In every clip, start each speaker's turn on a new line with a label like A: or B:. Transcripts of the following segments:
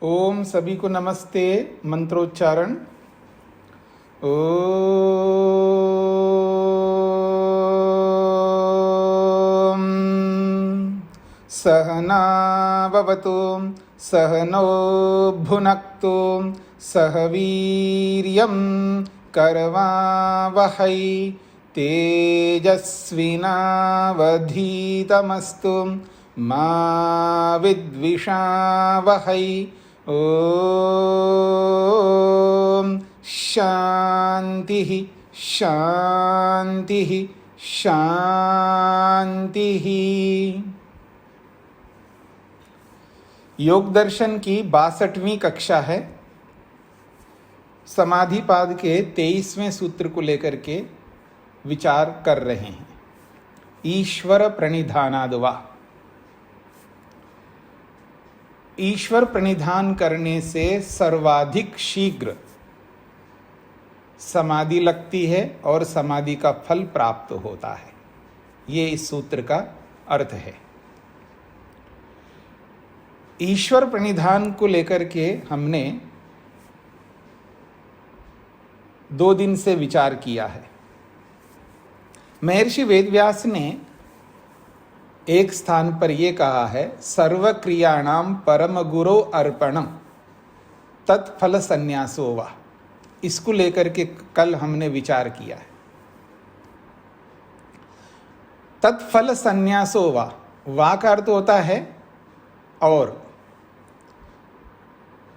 A: ओम सभी को नमस्ते। मंत्रोच्चारण। ओम सहना भवतु सहनौ भुनक्तु सह वीर्यं करवावहै तेजस्विनावधीतमस्तु मा विद्विषावहै। ओम शांति शांति शांति। योग दर्शन की 62वीं कक्षा है। समाधिपाद के 23वें सूत्र को लेकर के विचार कर रहे हैं। ईश्वर प्रणिधानाद्वा। ईश्वर प्रणिधान करने से सर्वाधिक शीघ्र समाधि लगती है और समाधि का फल प्राप्त होता है। ये इस सूत्र का अर्थ है। ईश्वर प्रणिधान को लेकर के हमने 2 दिन से विचार किया है। महर्षि वेदव्यास ने एक स्थान पर यह कहा है, सर्व क्रियाणाम परम गुरो अर्पणम तत्फल संन्यासो वा। इसको लेकर के कल हमने विचार किया है। तत्फल संन्यासो वा का अर्थ होता है और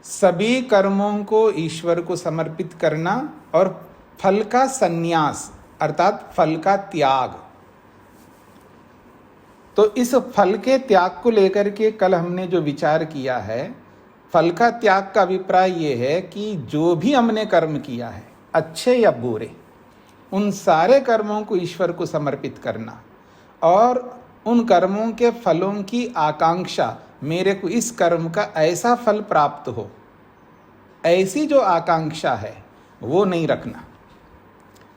A: सभी कर्मों को ईश्वर को समर्पित करना और फल का संन्यास अर्थात फल का त्याग। तो इस फल के त्याग को लेकर के कल हमने जो विचार किया है, फल का त्याग का अभिप्राय ये है कि जो भी हमने कर्म किया है, अच्छे या बुरे, उन सारे कर्मों को ईश्वर को समर्पित करना और उन कर्मों के फलों की आकांक्षा, मेरे को इस कर्म का ऐसा फल प्राप्त हो, ऐसी जो आकांक्षा है वो नहीं रखना।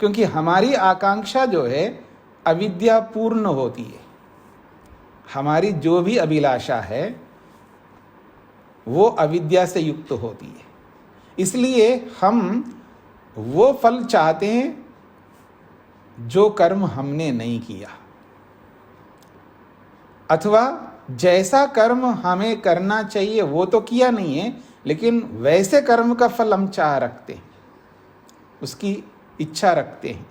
A: क्योंकि हमारी आकांक्षा जो है अविद्यापूर्ण होती है। हमारी जो भी अभिलाषा है वो अविद्या से युक्त होती है। इसलिए हम वो फल चाहते हैं जो कर्म हमने नहीं किया, अथवा जैसा कर्म हमें करना चाहिए वो तो किया नहीं है, लेकिन वैसे कर्म का फल हम चाह रखते हैं, उसकी इच्छा रखते हैं।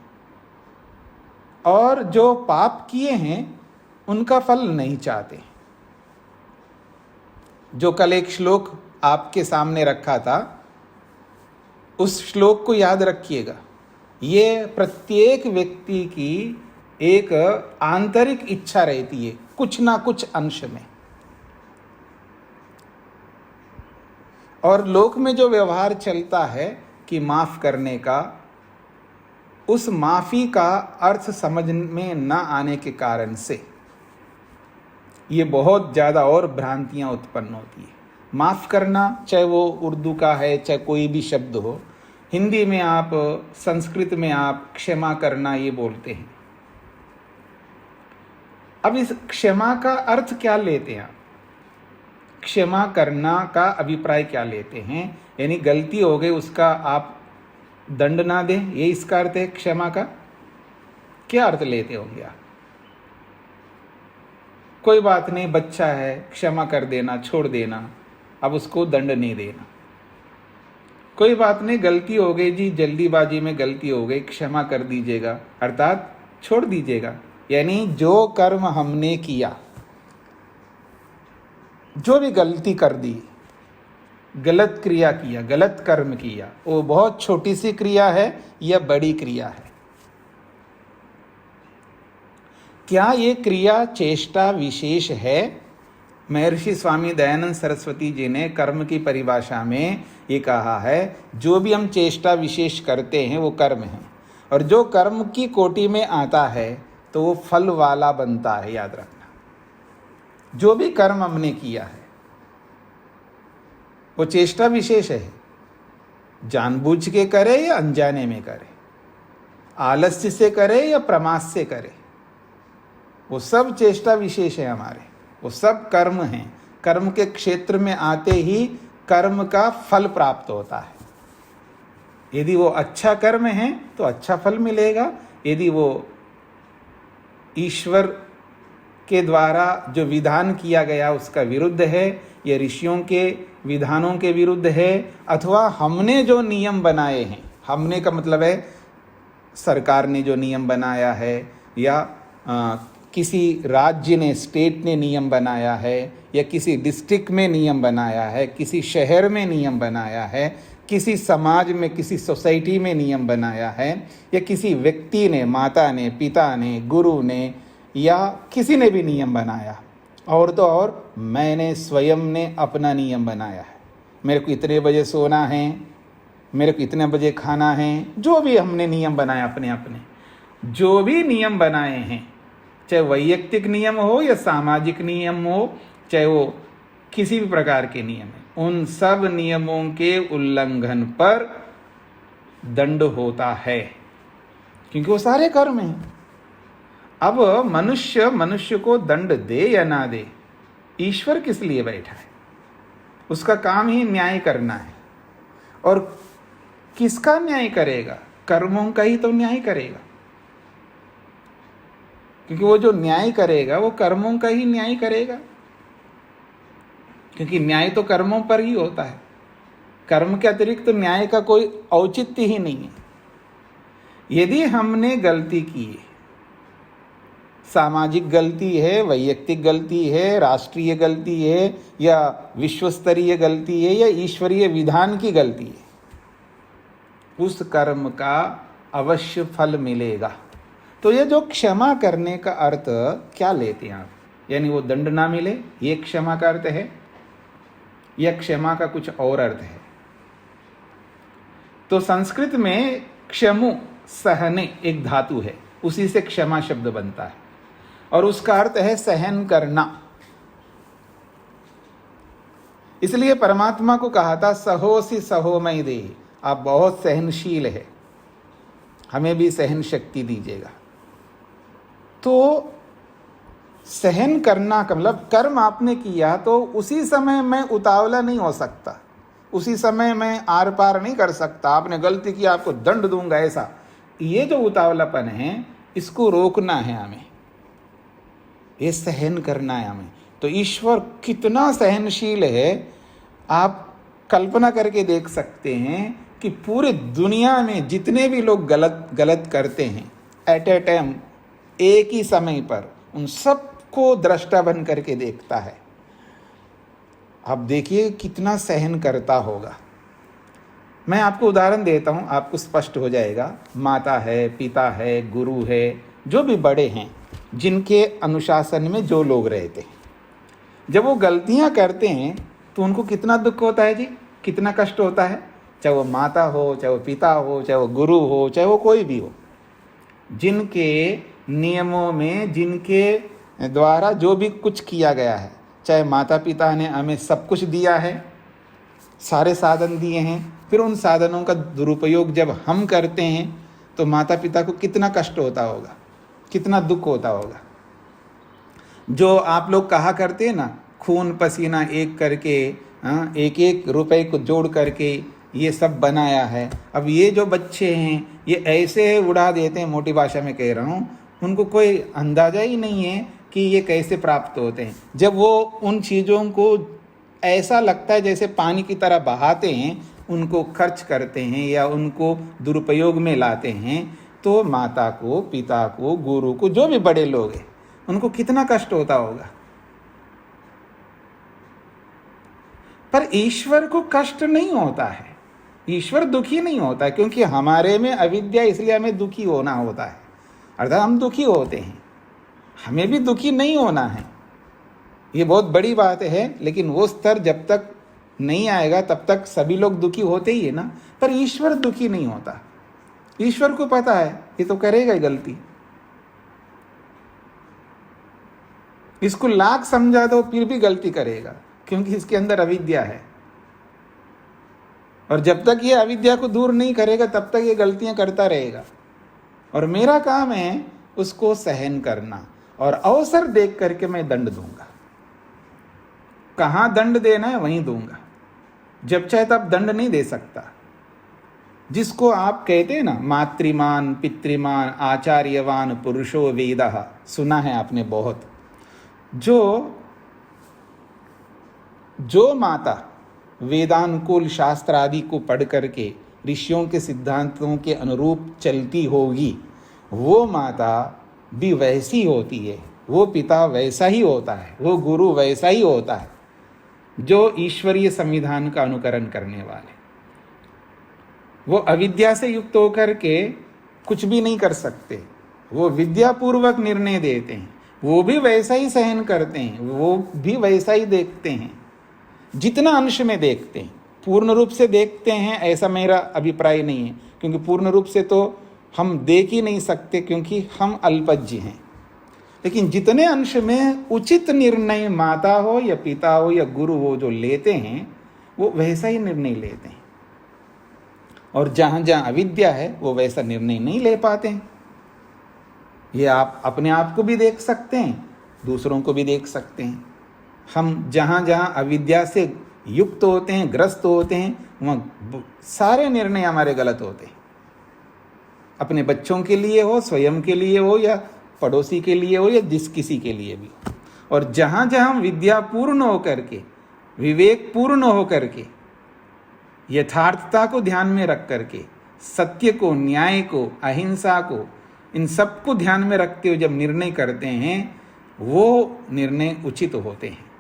A: और जो पाप किए हैं उनका फल नहीं चाहते। जो कल एक श्लोक आपके सामने रखा था, उस श्लोक को याद रखिएगा। ये प्रत्येक व्यक्ति की एक आंतरिक इच्छा रहती है, कुछ ना कुछ अंश में। और लोक में जो व्यवहार चलता है कि माफ करने का, उस माफी का अर्थ समझ में न आने के कारण से ये बहुत ज़्यादा और भ्रांतियाँ उत्पन्न होती है। माफ़ करना, चाहे वो उर्दू का है चाहे कोई भी शब्द हो, हिंदी में आप, संस्कृत में आप क्षमा करना ये बोलते हैं। अब इस क्षमा का अर्थ क्या लेते हैं आप? क्षमा करना का अभिप्राय क्या लेते हैं? यानी गलती हो गई, उसका आप दंड ना दें, ये इसका अर्थ है क्षमा का? क्या अर्थ लेते होंगे आप? कोई बात नहीं, बच्चा है, क्षमा कर देना, छोड़ देना, अब उसको दंड नहीं देना। कोई बात नहीं, गलती हो गई जी, जल्दीबाजी में गलती हो गई, क्षमा कर दीजिएगा, अर्थात छोड़ दीजिएगा। यानी जो कर्म हमने किया, जो भी गलती कर दी, गलत क्रिया किया, गलत कर्म किया, वो बहुत छोटी सी क्रिया है या बड़ी क्रिया है, क्या ये क्रिया चेष्टा विशेष है? महर्षि स्वामी दयानंद सरस्वती जी ने कर्म की परिभाषा में ये कहा है, जो भी हम चेष्टा विशेष करते हैं वो कर्म है, और जो कर्म की कोटि में आता है तो वो फल वाला बनता है। याद रखना, जो भी कर्म हमने किया है वो चेष्टा विशेष है, जानबूझ के करे या अनजाने में करे, आलस्य से करे या प्रमाद से करे, वो सब चेष्टा विशेष है हमारे, वो सब कर्म हैं। कर्म के क्षेत्र में आते ही कर्म का फल प्राप्त होता है। यदि वो अच्छा कर्म है तो अच्छा फल मिलेगा, यदि वो ईश्वर के द्वारा जो विधान किया गया उसका विरुद्ध है, या ऋषियों के विधानों के विरुद्ध है, अथवा हमने जो नियम बनाए हैं, हमने का मतलब है सरकार ने जो नियम बनाया है, या किसी राज्य ने, स्टेट ने नियम बनाया है, या किसी डिस्ट्रिक्ट में नियम बनाया है, किसी शहर में नियम बनाया है, किसी समाज में, किसी सोसाइटी में नियम बनाया है, या किसी व्यक्ति ने, माता ने, पिता ने, गुरु ने, या किसी ने भी नियम बनाया, और तो और मैंने स्वयं ने अपना नियम बनाया है। मेरे को इतने बजे सोना है, मेरे को इतने बजे खाना है, जो भी हमने नियम बनाया अपने अपने, जो भी नियम बनाए हैं, चाहे वैयक्तिक नियम हो या सामाजिक नियम हो, चाहे वो किसी भी प्रकार के नियम है, उन सब नियमों के उल्लंघन पर दंड होता है, क्योंकि वो सारे कर्म हैं। अब मनुष्य को दंड दे या ना दे, ईश्वर किस लिए बैठा है? उसका काम ही न्याय करना है। और किसका न्याय करेगा? कर्मों का ही तो न्याय करेगा, क्योंकि वो जो न्याय करेगा वो कर्मों का ही न्याय करेगा, क्योंकि न्याय तो कर्मों पर ही होता है। कर्म के अतिरिक्त तो न्याय का कोई औचित्य ही नहीं है। यदि हमने गलती की है, सामाजिक गलती है, वैयक्तिक गलती है, राष्ट्रीय गलती है, या विश्व स्तरीय गलती है, या ईश्वरीय विधान की गलती है, उस कर्म का अवश्य फल मिलेगा। तो ये जो क्षमा करने का अर्थ क्या लेते हैं आप? यानी वो दंड ना मिले, ये क्षमा का अर्थ है, या क्षमा का कुछ और अर्थ है? तो संस्कृत में क्षमु, सहने एक धातु है, उसी से क्षमा शब्द बनता है, और उसका अर्थ है सहन करना। इसलिए परमात्मा को कहा था सहोसी सहो मई दे, आप बहुत सहनशील है, हमें भी सहन शक्ति दीजिएगा। तो सहन करना का मतलब, कर्म आपने किया तो उसी समय मैं उतावला नहीं हो सकता, उसी समय मैं आर पार नहीं कर सकता, आपने गलती की आपको दंड दूंगा, ऐसा ये जो उतावलापन है इसको रोकना है हमें, ये सहन करना है हमें। तो ईश्वर कितना सहनशील है, आप कल्पना करके देख सकते हैं कि पूरे दुनिया में जितने भी लोग गलत करते हैं, एट ए टाइम, एक ही समय पर, उन सबको दृष्टा बन करके देखता है। आप देखिए कितना सहन करता होगा। मैं आपको उदाहरण देता हूँ, आपको स्पष्ट हो जाएगा। माता है, पिता है, गुरु है, जो भी बड़े हैं, जिनके अनुशासन में जो लोग रहते हैं, जब वो गलतियाँ करते हैं तो उनको कितना दुख होता है जी, कितना कष्ट होता है। चाहे वो माता हो, चाहे वो पिता हो, चाहे वो गुरु हो, चाहे वो कोई भी हो, जिनके नियमों में, जिनके द्वारा जो भी कुछ किया गया है, चाहे माता पिता ने हमें सब कुछ दिया है, सारे साधन दिए हैं, फिर उन साधनों का दुरुपयोग जब हम करते हैं तो माता पिता को कितना कष्ट होता होगा, कितना दुख होता होगा। जो आप लोग कहा करते हैं ना, खून पसीना एक करके, एक एक रुपए को जोड़ करके ये सब बनाया है। अब ये जो बच्चे हैं ये ऐसे उड़ा देते हैं, मोटी भाषा में कह रहा हूँ, उनको कोई अंदाज़ा ही नहीं है कि ये कैसे प्राप्त होते हैं। जब वो उन चीज़ों को ऐसा लगता है जैसे पानी की तरह बहाते हैं, उनको खर्च करते हैं या उनको दुरुपयोग में लाते हैं, तो माता को, पिता को, गुरु को, जो भी बड़े लोग हैं, उनको कितना कष्ट होता होगा। पर ईश्वर को कष्ट नहीं होता है, ईश्वर दुखी नहीं होता है, क्योंकि हमारे में अविद्या, इसलिए हमें दुखी होना होता है, अर्थात हम दुखी होते हैं। हमें भी दुखी नहीं होना है, ये बहुत बड़ी बात है, लेकिन वो स्तर जब तक नहीं आएगा तब तक सभी लोग दुखी होते ही है ना। पर ईश्वर दुखी नहीं होता, ईश्वर को पता है ये तो करेगा ही गलती, इसको लाख समझा दो फिर भी गलती करेगा, क्योंकि इसके अंदर अविद्या है। और जब तक ये अविद्या को दूर नहीं करेगा तब तक ये गलतियां करता रहेगा। और मेरा काम है उसको सहन करना, और अवसर देख करके मैं दंड दूंगा, कहाँ दंड देना है वहीं दूंगा। जब चाहे तब दंड नहीं दे सकता। जिसको आप कहते हैं ना, मातृमान पितृमान आचार्यवान पुरुषो वेदः, सुना है आपने बहुत। जो माता वेदानुकूल शास्त्र आदि को पढ़ करके ऋषियों के सिद्धांतों के अनुरूप चलती होगी, वो माता भी वैसी होती है, वो पिता वैसा ही होता है, वो गुरु वैसा ही होता है जो ईश्वरीय संविधान का अनुकरण करने वाले। वो अविद्या से युक्त होकर के कुछ भी नहीं कर सकते, वो विद्यापूर्वक निर्णय देते हैं, वो भी वैसा ही सहन करते हैं, वो भी वैसा ही देखते हैं, जितना अंश में देखते हैं। पूर्ण रूप से देखते हैं ऐसा मेरा अभिप्राय नहीं है, क्योंकि पूर्ण रूप से तो हम देख ही नहीं सकते, क्योंकि हम अल्पज्य हैं। लेकिन जितने अंश में उचित निर्णय माता हो या पिता हो या गुरु हो जो लेते हैं, वो वैसा ही निर्णय लेते हैं। और जहाँ जहाँ अविद्या है वो वैसा निर्णय नहीं ले पाते हैं। ये आप अपने आप को भी देख सकते हैं, दूसरों को भी देख सकते हैं। हम जहाँ जहाँ अविद्या से युक्त होते हैं, ग्रस्त होते हैं, वहाँ सारे निर्णय हमारे गलत होते हैं। अपने बच्चों के लिए हो, स्वयं के लिए हो, या पड़ोसी के लिए हो, या जिस किसी के लिए भी। और जहाँ जहाँ विद्या पूर्ण होकर के, विवेक पूर्ण होकर के, यथार्थता को ध्यान में रख करके, सत्य को, न्याय को, अहिंसा को, इन सबको ध्यान में रखते हुए जब निर्णय करते हैं, वो निर्णय उचित होते हैं।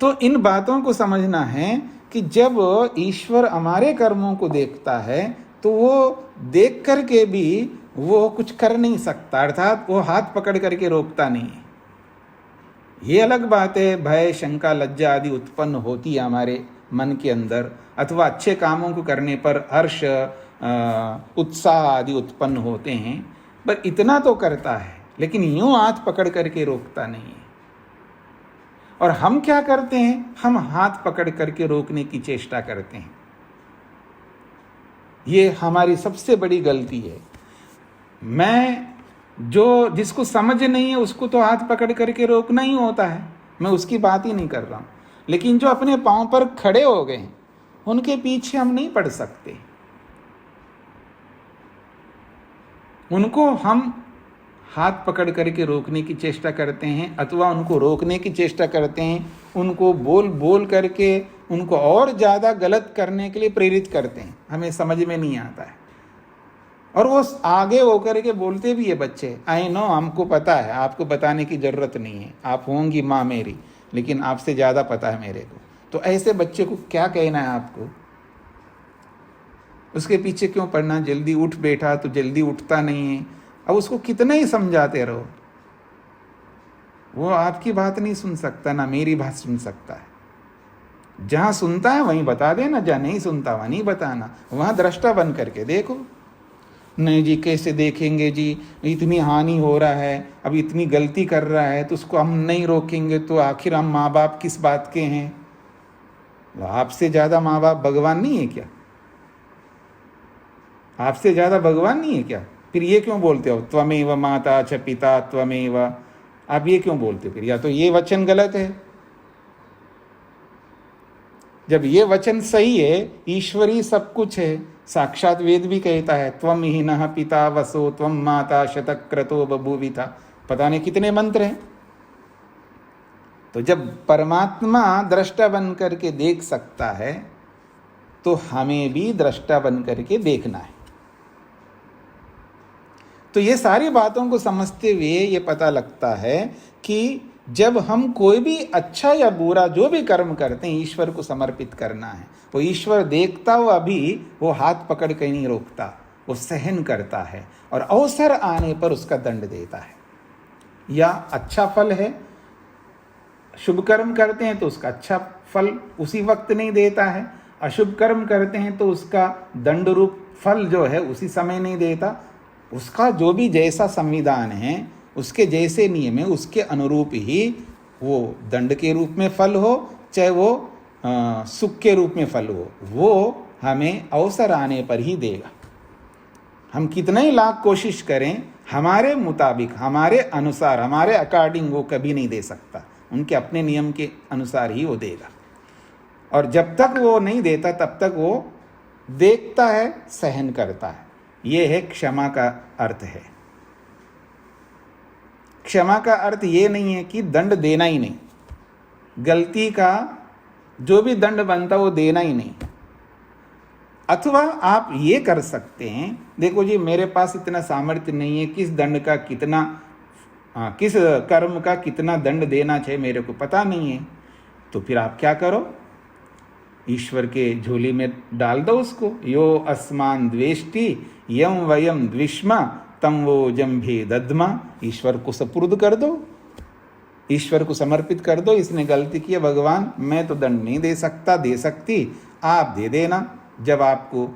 A: तो इन बातों को समझना है कि जब ईश्वर हमारे कर्मों को देखता है तो वो देख करके भी वो कुछ कर नहीं सकता, अर्थात वो हाथ पकड़ करके रोकता नहीं है। ये अलग बात है, भय, शंका, लज्जा आदि उत्पन्न होती है हमारे मन के अंदर, अथवा अच्छे कामों को करने पर हर्ष, उत्साह आदि उत्पन्न होते हैं, पर इतना तो करता है, लेकिन यूं हाथ पकड़ करके रोकता नहीं है। और हम क्या करते हैं, हम हाथ पकड़ करके रोकने की चेष्टा करते हैं। ये हमारी सबसे बड़ी गलती है। जिसको समझ नहीं है उसको तो हाथ पकड़ करके रोकना ही होता है, मैं उसकी बात ही नहीं कर रहा हूं। लेकिन जो अपने पांव पर खड़े हो गए हैं, उनके पीछे हम नहीं पड़ सकते। उनको हम हाथ पकड़ करके रोकने की चेष्टा करते हैं, अथवा उनको रोकने की चेष्टा करते हैं, उनको बोल बोल करके उनको और ज़्यादा गलत करने के लिए प्रेरित करते हैं। हमें समझ में नहीं आता है, और वो आगे होकर के बोलते भी है बच्चे, आई नो, हमको पता है, आपको बताने की ज़रूरत नहीं है, आप होंगी माँ मेरी, लेकिन आपसे ज़्यादा पता है मेरे को। तो ऐसे बच्चे को क्या कहना है आपको, उसके पीछे क्यों पड़ना, जल्दी उठ बेटा, तो जल्दी उठता नहीं है। अब उसको कितना ही समझाते रहो, वो आपकी बात नहीं सुन सकता, ना मेरी बात सुन सकता है। जहां सुनता है वहीं बता देना, जहां नहीं सुनता वहां नहीं बताना, वहां दृष्टा बन करके देखो। नहीं जी, कैसे देखेंगे जी, इतनी हानि हो रहा है, अब इतनी गलती कर रहा है, तो उसको हम नहीं रोकेंगे तो आखिर हम माँ बाप किस बात के हैं? आपसे ज़्यादा माँ बाप भगवान नहीं है क्या? आपसे ज़्यादा भगवान नहीं है क्या? फिर ये क्यों बोलते हो त्वमेव माता च पिता त्वमेव? आप ये क्यों बोलते हो? फिर या तो ये वचन गलत है। जब ये वचन सही है, ईश्वरी सब कुछ है, साक्षात वेद भी कहता है त्वम ही नः पिता वसो त्वम माता शतक्रतो बभूविथा, पता नहीं कितने मंत्र हैं। तो जब परमात्मा दृष्टा बन करके देख सकता है, तो हमें भी दृष्टा बन करके देखना है। तो ये सारी बातों को समझते हुए ये पता लगता है कि जब हम कोई भी अच्छा या बुरा जो भी कर्म करते हैं, ईश्वर को समर्पित करना है। वो ईश्वर देखता हुआ भी वो हाथ पकड़ के नहीं रोकता, वो सहन करता है और अवसर आने पर उसका दंड देता है। या अच्छा फल है, शुभ कर्म करते हैं तो उसका अच्छा फल उसी वक्त नहीं देता है, अशुभ कर्म करते हैं तो उसका दंड रूप फल जो है उसी समय नहीं देता। उसका जो भी जैसा संविधान है, उसके जैसे नियम है, उसके अनुरूप ही वो दंड के रूप में फल हो, चाहे वो सुख के रूप में फल हो, वो हमें अवसर आने पर ही देगा। हम कितना ही लाख कोशिश करें, हमारे मुताबिक, हमारे अनुसार, हमारे अकॉर्डिंग वो कभी नहीं दे सकता। उनके अपने नियम के अनुसार ही वो देगा। और जब तक वो नहीं देता तब तक वो देखता है, सहन करता है। ये है क्षमा का अर्थ है। क्षमा का अर्थ ये नहीं है कि दंड देना ही नहीं, गलती का जो भी दंड बनता वो देना ही नहीं। अथवा आप ये कर सकते हैं, देखो जी मेरे पास इतना सामर्थ्य नहीं है, किस दंड का कितना, किस कर्म का कितना दंड देना चाहिए मेरे को पता नहीं है, तो फिर आप क्या करो, ईश्वर के झोली में डाल दो उसको। यो अस्मान द्वेष्टि यम वयम द्विष्मा तम वो जम्भे दद्मा। ईश्वर को सुपुर्द कर दो, ईश्वर को समर्पित कर दो। इसने गलती की है, भगवान मैं तो दंड नहीं दे सकता, दे सकती, आप दे देना। जब आपको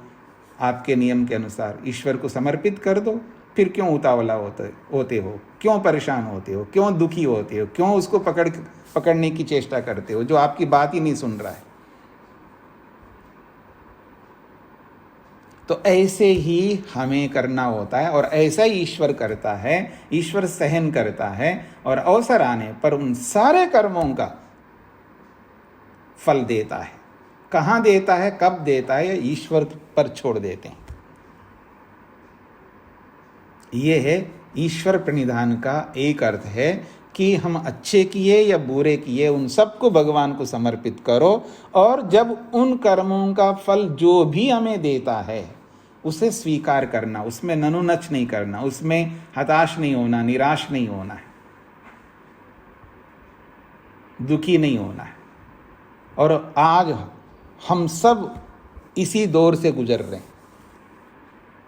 A: आपके नियम के अनुसार ईश्वर को समर्पित कर दो, फिर क्यों उतावला होते हो, क्यों परेशान होते हो, क्यों दुखी होते हो, क्यों उसको पकड़ने की चेष्टा करते हो जो आपकी बात ही नहीं सुन रहा है। तो ऐसे ही हमें करना होता है और ऐसा ही ईश्वर करता है। ईश्वर सहन करता है और अवसर आने पर उन सारे कर्मों का फल देता है। कहाँ देता है, कब देता है, ईश्वर पर छोड़ देते हैं। यह है ईश्वर प्रणिधान का एक अर्थ है कि हम अच्छे किए या बुरे किए उन सबको भगवान को समर्पित करो, और जब उन कर्मों का फल जो भी हमें देता है उसे स्वीकार करना, उसमें ननुनच नहीं करना, उसमें हताश नहीं होना, निराश नहीं होना है, दुखी नहीं होना है। और आज हम सब इसी दौर से गुजर रहे हैं,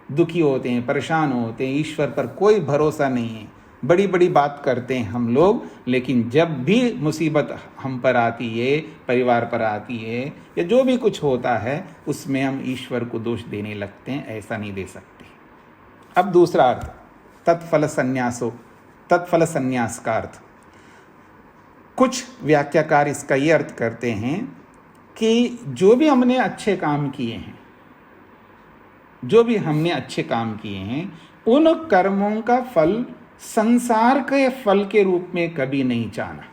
A: दुखी होते हैं, परेशान होते हैं, ईश्वर पर कोई भरोसा नहीं है, बड़ी बड़ी बात करते हैं हम लोग, लेकिन जब भी मुसीबत हम पर आती है, परिवार पर आती है, या जो भी कुछ होता है उसमें हम ईश्वर को दोष देने लगते हैं। ऐसा नहीं दे सकते। अब दूसरा अर्थ, तत्फल संन्यासो, तत्फल संन्यास का अर्थ। कुछ व्याख्याकार इसका ये अर्थ करते हैं कि जो भी हमने अच्छे काम किए हैं, जो भी हमने अच्छे काम किए हैं, उन कर्मों का फल संसार के फल के रूप में कभी नहीं चाहना।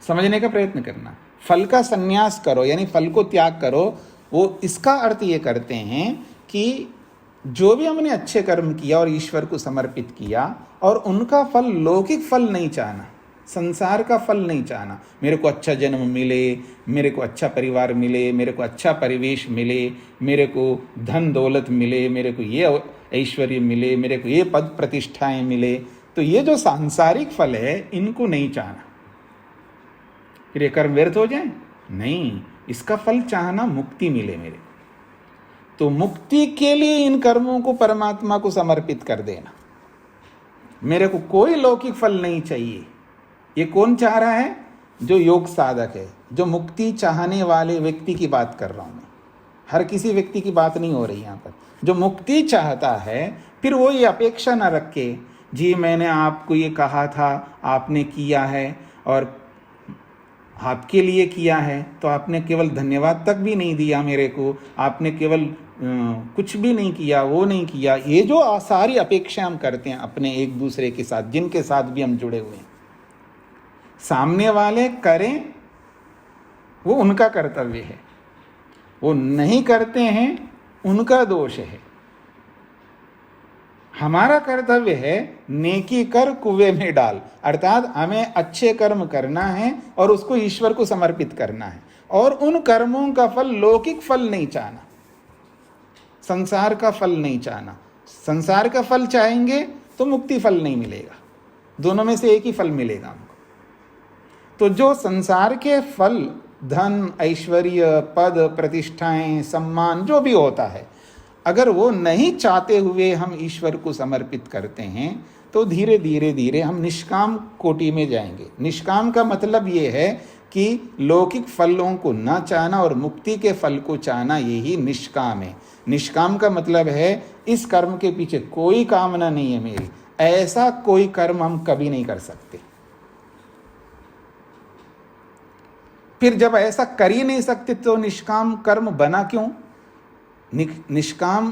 A: समझने का प्रयत्न करना। फल का संन्यास करो यानी फल को त्याग करो। वो इसका अर्थ ये करते हैं कि जो भी हमने अच्छे कर्म किया और ईश्वर को समर्पित किया, और उनका फल लौकिक फल नहीं चाहना, संसार का फल नहीं चाहना। मेरे को अच्छा जन्म मिले, मेरे को अच्छा परिवार मिले, मेरे को अच्छा परिवेश मिले, मेरे को धन दौलत मिले, मेरे को ये ऐश्वर्य मिले, मेरे को ये पद प्रतिष्ठाएं मिले, तो ये जो सांसारिक फल है इनको नहीं चाहना। फिर ये कर्म व्यर्थ हो जाए? नहीं, इसका फल चाहना मुक्ति मिले मेरे को। तो मुक्ति के लिए इन कर्मों को परमात्मा को समर्पित कर देना। मेरे को कोई लौकिक फल नहीं चाहिए। ये कौन चाह रहा है? जो योग साधक है, जो मुक्ति चाहने वाले व्यक्ति की बात कर रहा हूं मैं, हर किसी व्यक्ति की बात नहीं हो रही यहाँ पर। जो मुक्ति चाहता है, फिर वो ये अपेक्षा न रखे जी मैंने आपको ये कहा था, आपने किया है और आपके लिए किया है, तो आपने केवल धन्यवाद तक भी नहीं दिया मेरे को, आपने केवल कुछ भी नहीं किया, वो नहीं किया। ये जो सारी अपेक्षा हम करते हैं अपने एक दूसरे के साथ, जिनके साथ भी हम जुड़े हुए हैं, सामने वाले करें वो उनका कर्तव्य है, वो नहीं करते हैं उनका दोष है। हमारा कर्तव्य है नेकी कर कुएं में डाल, अर्थात हमें अच्छे कर्म करना है और उसको ईश्वर को समर्पित करना है, और उन कर्मों का फल लौकिक फल नहीं चाहना, संसार का फल नहीं चाहना। संसार का फल चाहेंगे तो मुक्ति फल नहीं मिलेगा, दोनों में से एक ही फल मिलेगा हमको। तो जो संसार के फल, धन, ऐश्वर्य, पद, प्रतिष्ठाएं, सम्मान, जो भी होता है, अगर वो नहीं चाहते हुए हम ईश्वर को समर्पित करते हैं, तो धीरे धीरे धीरे हम निष्काम कोटि में जाएंगे। निष्काम का मतलब ये है कि लौकिक फलों को ना चाहना और मुक्ति के फल को चाहना, यही निष्काम है। निष्काम का मतलब है इस कर्म के पीछे कोई कामना नहीं है मेरी, ऐसा कोई कर्म हम कभी नहीं कर सकते। फिर जब ऐसा कर ही नहीं सकते तो निष्काम कर्म बना क्यों? निष्काम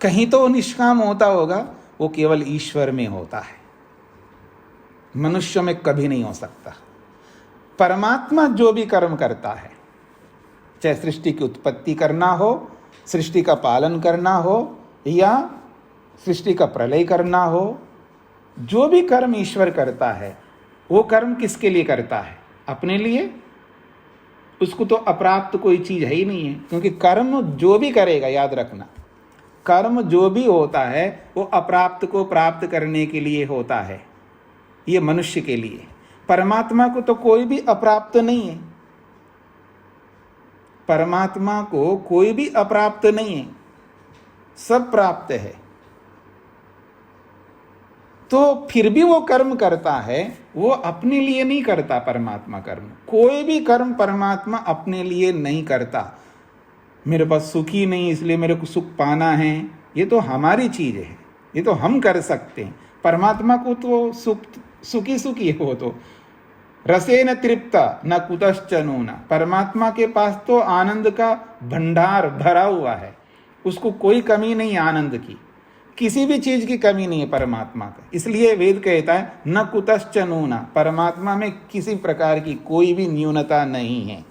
A: कहीं तो निष्काम होता होगा, वो केवल ईश्वर में होता है, मनुष्य में कभी नहीं हो सकता। परमात्मा जो भी कर्म करता है, चाहे सृष्टि की उत्पत्ति करना हो, सृष्टि का पालन करना हो, या सृष्टि का प्रलय करना हो, जो भी कर्म ईश्वर करता है वो कर्म किसके लिए करता है? अपने लिए। उसको तो अप्राप्त कोई चीज है ही नहीं है, क्योंकि कर्म जो भी करेगा, याद रखना, कर्म जो भी होता है वो अप्राप्त को प्राप्त करने के लिए होता है, ये मनुष्य के लिए। परमात्मा को तो कोई भी अप्राप्त नहीं है, परमात्मा को कोई भी अप्राप्त नहीं है, सब प्राप्त है। तो फिर भी वो कर्म करता है, वो अपने लिए नहीं करता। परमात्मा कर्म, कोई भी कर्म परमात्मा अपने लिए नहीं करता। मेरे पास सुख ही नहीं इसलिए मेरे को सुख पाना है, ये तो हमारी चीज है, ये तो हम कर सकते हैं। परमात्मा को तो सुखी सुखी है, वो तो रसेन तृप्ता न कुतश्च नूना। परमात्मा के पास तो आनंद का भंडार भरा हुआ है, उसको कोई कमी नहीं आनंद की, किसी भी चीज की कमी नहीं है परमात्मा का। इसलिए वेद कहता है न कुतश्च नूना, परमात्मा में किसी प्रकार की कोई भी न्यूनता नहीं है।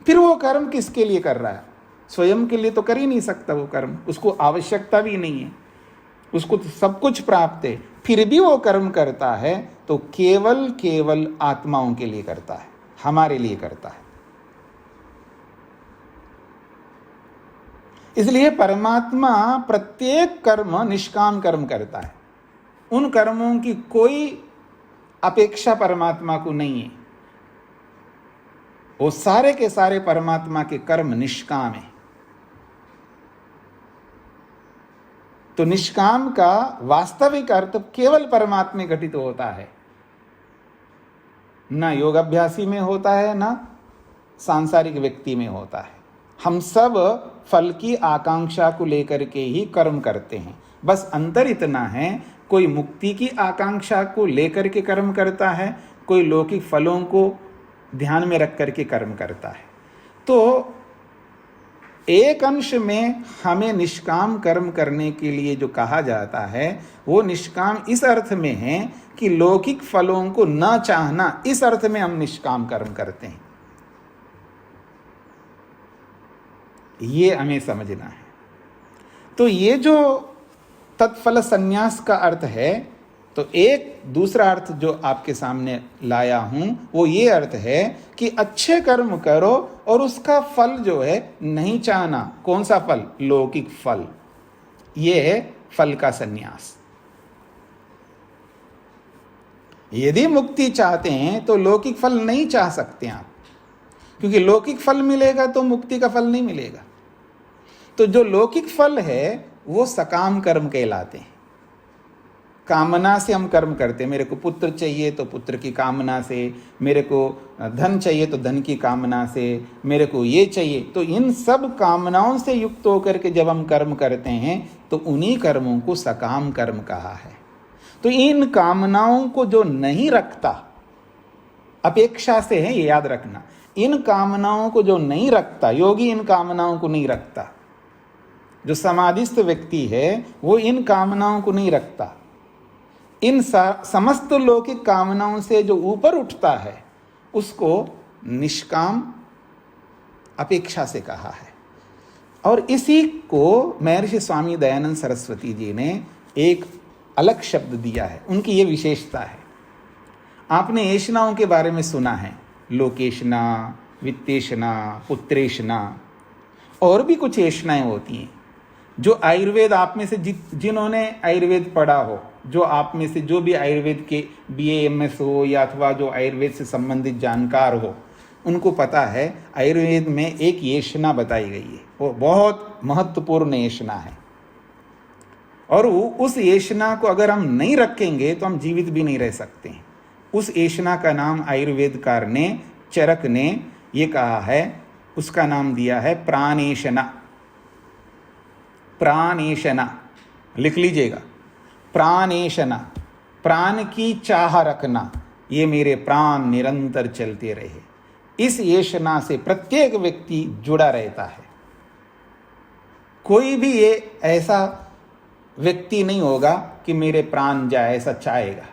A: फिर वो कर्म किसके लिए कर रहा है? स्वयं के लिए तो कर ही नहीं सकता वो कर्म, उसको आवश्यकता भी नहीं है, उसको तो सब कुछ प्राप्त है। फिर भी वो कर्म करता है तो केवल आत्माओं के लिए करता है, हमारे लिए करता है। इसलिए परमात्मा प्रत्येक कर्म निष्काम कर्म करता है, उन कर्मों की कोई अपेक्षा परमात्मा को नहीं है। वो सारे के सारे परमात्मा के कर्म निष्काम है। तो निष्काम का वास्तविक अर्थ केवल परमात्मा में घटित होता है, ना योगाभ्यासी में होता है, ना सांसारिक व्यक्ति में होता है। हम सब फल की आकांक्षा को लेकर के ही कर्म करते हैं, बस अंतर इतना है, कोई मुक्ति की आकांक्षा को लेकर के कर्म करता है, कोई लौकिक फलों को ध्यान में रख करके कर्म करता है। तो एक अंश में हमें निष्काम कर्म करने के लिए जो कहा जाता है वो निष्काम इस अर्थ में है कि लौकिक फलों को न चाहना, इस अर्थ में हम निष्काम कर्म करते हैं। ये हमें समझना है। तो ये जो तत्फल संन्यास का अर्थ है, तो एक दूसरा अर्थ जो आपके सामने लाया हूं वो ये अर्थ है कि अच्छे कर्म करो और उसका फल जो है नहीं चाहना। कौन सा फल? लौकिक फल। ये है फल का संन्यास। यदि मुक्ति चाहते हैं तो लौकिक फल नहीं चाह सकते आप, क्योंकि लौकिक फल मिलेगा तो मुक्ति का फल नहीं मिलेगा। तो जो लौकिक फल है वो सकाम कर्म कहलाते हैं। कामना से हम कर्म करते हैं, मेरे को पुत्र चाहिए तो पुत्र की कामना से, मेरे को धन चाहिए तो धन की कामना से, मेरे को ये चाहिए, तो इन सब कामनाओं से युक्त होकर के जब हम कर्म करते हैं तो उन्हीं कर्मों को सकाम कर्म कहा है। तो इन कामनाओं को जो नहीं रखता, अपेक्षा से है, ये याद रखना, इन कामनाओं को जो नहीं रखता, योगी इन कामनाओं को नहीं रखता। जो समाधिस्थ व्यक्ति है वो इन कामनाओं को नहीं रखता। इन समस्त लौकिक कामनाओं से जो ऊपर उठता है उसको निष्काम अपेक्षा से कहा है। और इसी को महर्षि स्वामी दयानंद सरस्वती जी ने एक अलग शब्द दिया है, उनकी ये विशेषता है। आपने ऐषणाओं के बारे में सुना है, लोकेशना, वित्तेषणा, पुत्रेषणा, और भी कुछ ऐषणाएं होती हैं। जो आयुर्वेद आप में से जिन्होंने आयुर्वेद पढ़ा हो, जो आप में से जो भी आयुर्वेद के BA MS हो या अथवा जो आयुर्वेद से संबंधित जानकार हो, उनको पता है आयुर्वेद में एक ऐषणा बताई गई है, वो बहुत महत्वपूर्ण ऐषणा है। और उस ऐषणा को अगर हम नहीं रखेंगे तो हम जीवित भी नहीं रह सकते हैं। उस ऐषणा का नाम आयुर्वेदकार ने, चरक ने ये कहा है, उसका नाम दिया है प्राणेषणा। प्राणेषणा लिख लीजिएगा, प्राणेषणा, प्राण की चाह रखना, ये मेरे प्राण निरंतर चलते रहे। इस ऐषणा से प्रत्येक व्यक्ति जुड़ा रहता है। कोई भी ये ऐसा व्यक्ति नहीं होगा कि मेरे प्राण जाए, ऐसा चाहेगा।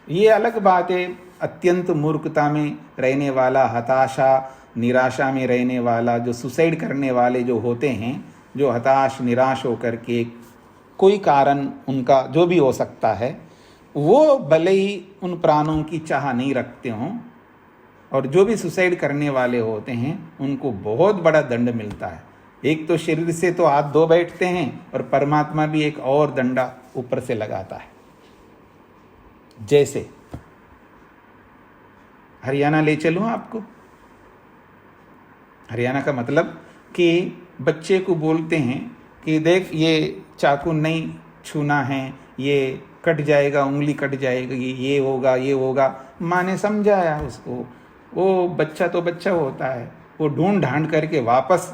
A: ये अलग बात है, अत्यंत मूर्खता में रहने वाला, हताशा निराशा में रहने वाला, जो सुसाइड करने वाले जो होते हैं, जो हताश निराश होकर के कोई कारण उनका जो भी हो सकता है, वो भले ही उन प्राणों की चाह नहीं रखते हों, और जो भी सुसाइड करने वाले होते हैं उनको बहुत बड़ा दंड मिलता है। एक तो शरीर से तो हाथ धो बैठते हैं, और परमात्मा भी एक और दंडा ऊपर से लगाता है। जैसे हरियाणा ले चलूं आपको। हरियाणा का मतलब कि बच्चे को बोलते हैं कि देख ये चाकू नहीं छूना है, ये कट जाएगा, उंगली कट जाएगी, ये होगा ये होगा। माँ ने समझाया उसको, वो बच्चा तो बच्चा होता है, वो ढूंढ ढांड करके वापस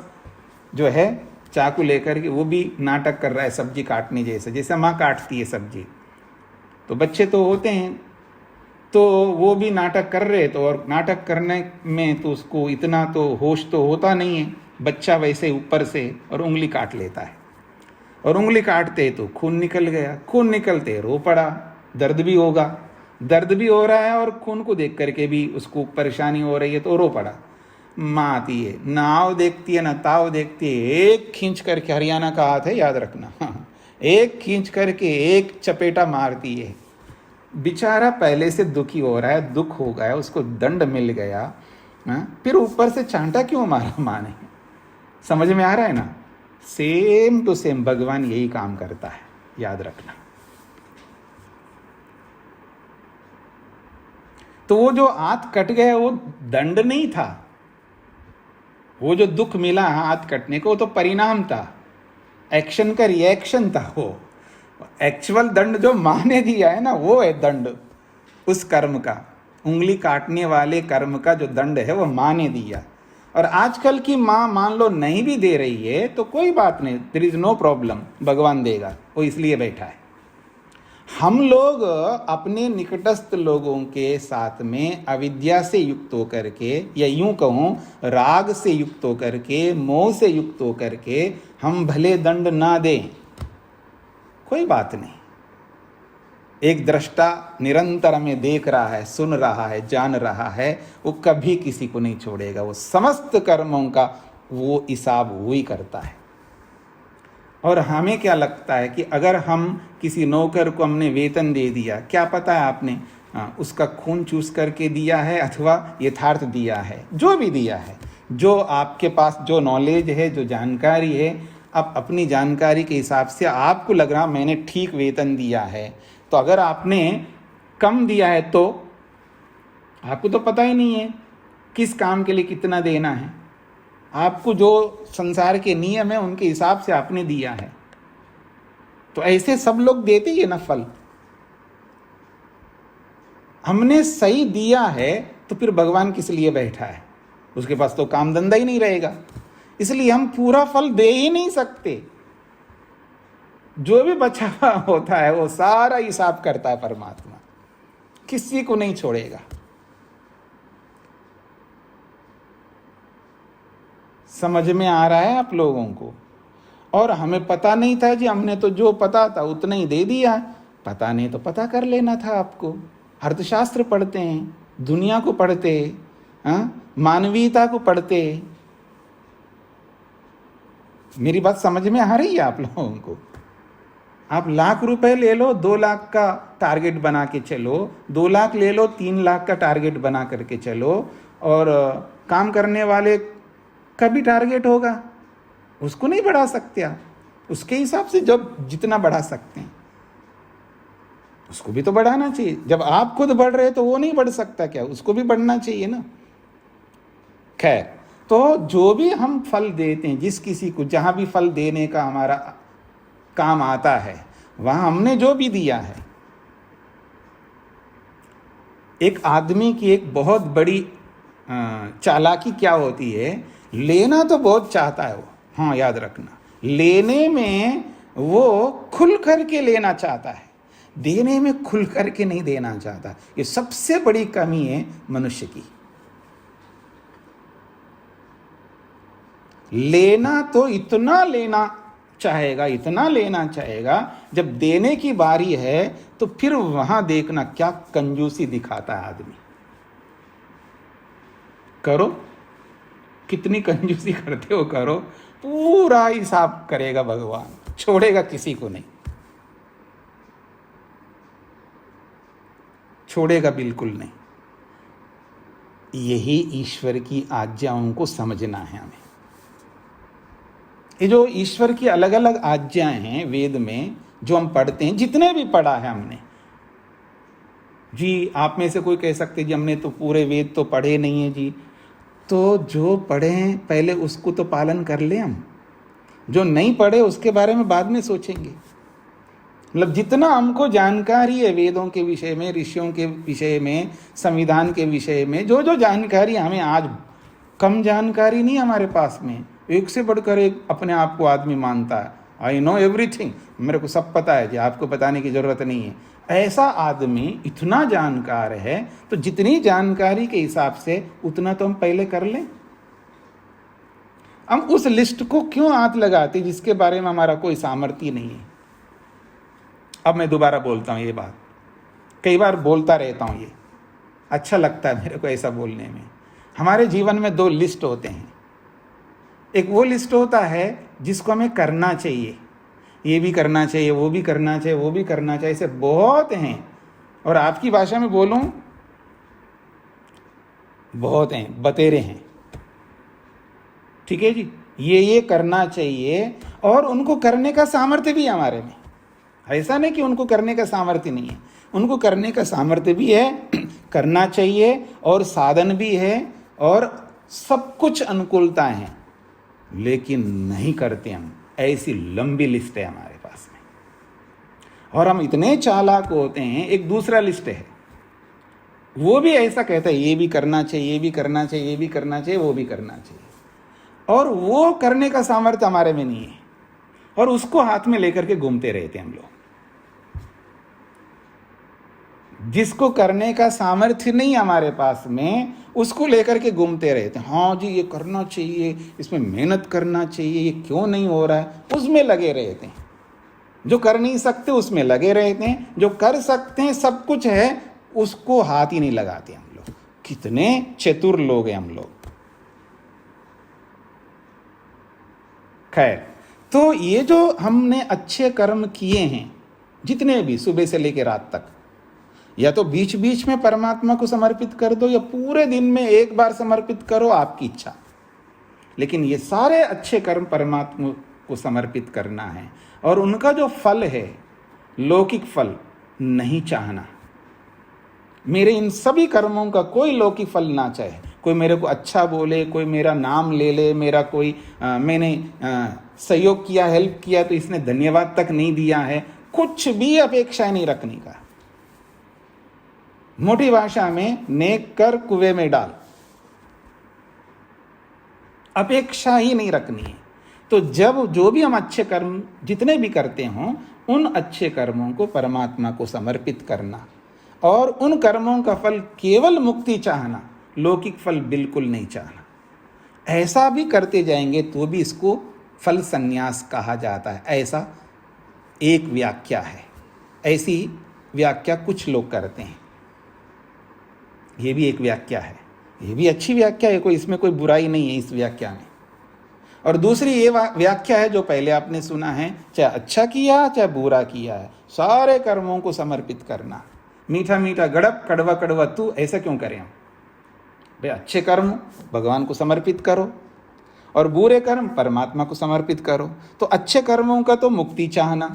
A: जो है चाकू लेकर के वो भी नाटक कर रहा है सब्जी काटने जैसे, जैसे माँ काटती है सब्जी। तो बच्चे तो होते हैं, तो वो भी नाटक कर रहे, तो और नाटक करने में तो उसको इतना तो होश तो होता नहीं है। बच्चा वैसे ऊपर से और उंगली काट लेता है, और उंगली काटते तो खून निकल गया, खून निकलते रो पड़ा, दर्द भी होगा, दर्द भी हो रहा है, और खून को देख करके भी उसको परेशानी हो रही है तो रो पड़ा। माँ आती है, नाव देखती है ना ताव देखती है, एक खींच करके, हरियाणा का हाथ है याद रखना, एक खींच करके एक चपेटा मारती है। बेचारा पहले से दुखी हो रहा है, दुख हो गया, उसको दंड मिल गया, फिर ऊपर से चांटा क्यों मारा माँ ने? समझ में आ रहा है ना? सेम टू सेम भगवान यही काम करता है, याद रखना। तो वो जो हाथ कट गया वो दंड नहीं था, वो जो दुख मिला हाथ कटने को, वो तो परिणाम था, एक्शन का रिएक्शन था। वो एक्चुअल दंड जो माँ ने दिया है ना, वो है दंड उस कर्म का। उंगली काटने वाले कर्म का जो दंड है वो माँ ने दिया। और आजकल की माँ मान लो नहीं भी दे रही है तो कोई बात नहीं, देयर इज नो प्रॉब्लम, भगवान देगा, वो इसलिए बैठा है। हम लोग अपने निकटस्थ लोगों के साथ में अविद्या से युक्त होकर के, या यूं कहूं राग से युक्त होकर के, मोह से युक्त होकर के हम भले दंड ना दें, कोई बात नहीं। एक दृष्टा निरंतर हमें देख रहा है, सुन रहा है, जान रहा है, वो कभी किसी को नहीं छोड़ेगा। वो समस्त कर्मों का वो हिसाब वो ही करता है। और हमें क्या लगता है कि अगर हम किसी नौकर को हमने वेतन दे दिया, क्या पता है आपने उसका खून चूस करके दिया है अथवा यथार्थ दिया है, जो भी दिया है, जो आपके पास जो नॉलेज है, जो जानकारी है, अब अपनी जानकारी के हिसाब से आपको लग रहा मैंने ठीक वेतन दिया है। तो अगर आपने कम दिया है तो आपको तो पता ही नहीं है किस काम के लिए कितना देना है। आपको जो संसार के नियम है उनके हिसाब से आपने दिया है। तो ऐसे सब लोग देते ही है ना फल। हमने सही दिया है तो फिर भगवान किस लिए बैठा है? उसके पास तो काम धंधा ही नहीं रहेगा, इसलिए हम पूरा फल दे ही नहीं सकते। जो भी बचा हुआ होता है वो सारा हिसाब करता है परमात्मा, किसी को नहीं छोड़ेगा। समझ में आ रहा है आप लोगों को? और हमें पता नहीं था जी, हमने तो जो पता था उतना ही दे दिया। पता नहीं तो पता कर लेना था आपको। अर्थशास्त्र पढ़ते हैं, दुनिया को पढ़ते, मानवीयता को पढ़ते। मेरी बात समझ में आ रही है आप लोगों को? आप लाख रुपए ले लो, 2 लाख का टारगेट बना के चलो, 2 लाख ले लो, 3 लाख का टारगेट बना करके चलो। और काम करने वाले का भी टारगेट होगा, उसको नहीं बढ़ा सकते आप। उसके हिसाब से जब जितना बढ़ा सकते हैं उसको भी तो बढ़ाना चाहिए। जब आप खुद बढ़ रहे तो वो नहीं बढ़ सकता क्या? उसको भी बढ़ना चाहिए ना। खैर, तो जो भी हम फल देते हैं, जिस किसी को जहां भी फल देने का हमारा काम आता है, वहां हमने जो भी दिया है। एक आदमी की एक बहुत बड़ी चालाकी क्या होती है, लेना तो बहुत चाहता है वो, हाँ याद रखना, लेने में वो खुल करके लेना चाहता है, देने में खुल करके नहीं देना चाहता। ये सबसे बड़ी कमी है मनुष्य की। लेना तो इतना लेना चाहेगा, इतना लेना चाहेगा, जब देने की बारी है तो फिर वहां देखना क्या कंजूसी दिखाता है आदमी। करो, कितनी कंजूसी करते हो करो, पूरा हिसाब करेगा भगवान, छोड़ेगा किसी को नहीं, छोड़ेगा बिल्कुल नहीं। यही ईश्वर की आज्ञाओं को समझना है हमें। ये जो ईश्वर की अलग अलग आज्ञाएं हैं वेद में जो हम पढ़ते हैं, जितने भी पढ़ा है हमने, जी आप में से कोई कह सकते जी हमने तो पूरे वेद तो पढ़े नहीं है जी, तो जो पढ़े हैं पहले उसको तो पालन कर ले हम, जो नहीं पढ़े उसके बारे में बाद में सोचेंगे। मतलब जितना हमको जानकारी है वेदों के विषय में, ऋषियों के विषय में, संविधान के विषय में, जो जो जानकारी हमें आज, कम जानकारी नहीं हमारे पास में, एक से बढ़कर एक अपने आप को आदमी मानता है, आई नो एवरीथिंग, मेरे को सब पता है जी, आपको बताने की जरूरत नहीं है। ऐसा आदमी इतना जानकार है, तो जितनी जानकारी के हिसाब से उतना तो हम पहले कर लें। हम उस लिस्ट को क्यों हाथ लगाते जिसके बारे में हमारा कोई सामर्थ्य नहीं है। अब मैं दोबारा बोलता हूँ ये बात, कई बार बोलता रहता हूँ, ये अच्छा लगता है मेरे को ऐसा बोलने में। हमारे जीवन में दो लिस्ट होते हैं, एक वो लिस्ट होता है जिसको हमें करना चाहिए, ये भी करना चाहिए, वो भी करना चाहिए, वो भी करना चाहिए, ऐसे बहुत हैं, और आपकी भाषा में बोलूं बहुत हैं, बतेरे हैं, ठीक है जी, ये करना चाहिए, और उनको करने का सामर्थ्य भी है हमारे में। ऐसा नहीं कि उनको करने का सामर्थ्य नहीं है, उनको करने का सामर्थ्य भी है, करना चाहिए, और साधन भी है, और सब कुछ अनुकूलता है, लेकिन नहीं करते हम। ऐसी लंबी लिस्ट है हमारे पास में, और हम इतने चालाक होते हैं। एक दूसरा लिस्ट है, वो भी ऐसा कहता है ये भी करना चाहिए, ये भी करना चाहिए, ये भी करना चाहिए, वो भी करना चाहिए, और वो करने का सामर्थ्य हमारे में नहीं है, और उसको हाथ में लेकर के घूमते रहते हैं हम लोग। जिसको करने का सामर्थ्य नहीं हमारे पास में, उसको लेकर के घूमते रहते हैं। हाँ जी ये करना चाहिए, इसमें मेहनत करना चाहिए, ये क्यों नहीं हो रहा है, उसमें लगे रहते हैं। जो कर नहीं सकते उसमें लगे रहते हैं, जो कर सकते हैं सब कुछ है उसको हाथ ही नहीं लगाते हम लोग। कितने चतुर लोग हैं हम लोग। खैर, तो ये जो हमने अच्छे कर्म किए हैं जितने भी, सुबह से लेकर रात तक, या तो बीच बीच में परमात्मा को समर्पित कर दो, या पूरे दिन में एक बार समर्पित करो, आपकी इच्छा। लेकिन ये सारे अच्छे कर्म परमात्मा को समर्पित करना है, और उनका जो फल है, लौकिक फल नहीं चाहना। मेरे इन सभी कर्मों का कोई लौकिक फल ना चाहे। कोई मेरे को अच्छा बोले, कोई मेरा नाम ले ले, मेरा कोई मैंने सहयोग किया, हेल्प किया, तो इसने धन्यवाद तक नहीं दिया है, कुछ भी अपेक्षा नहीं रखने का। मोटी भाषा में नेक कर कुएं में डाल, अपेक्षा ही नहीं रखनी है। तो जब जो भी हम अच्छे कर्म जितने भी करते हों, उन अच्छे कर्मों को परमात्मा को समर्पित करना, और उन कर्मों का फल केवल मुक्ति चाहना, लौकिक फल बिल्कुल नहीं चाहना। ऐसा भी करते जाएंगे तो भी इसको फल संन्यास कहा जाता है। ऐसा एक व्याख्या है, ऐसी व्याख्या कुछ लोग करते हैं। ये भी एक व्याख्या है, ये भी अच्छी व्याख्या है, कोई इसमें कोई बुराई नहीं है इस व्याख्या में। और दूसरी ये व्याख्या है जो पहले आपने सुना है, चाहे अच्छा किया चाहे बुरा किया है, सारे कर्मों को समर्पित करना। मीठा मीठा गड़प कड़वा कड़वा तू, ऐसा क्यों करें हम भाई? अच्छे कर्म भगवान को समर्पित करो, और बुरे कर्म परमात्मा को समर्पित करो। तो अच्छे कर्मों का तो मुक्ति चाहना,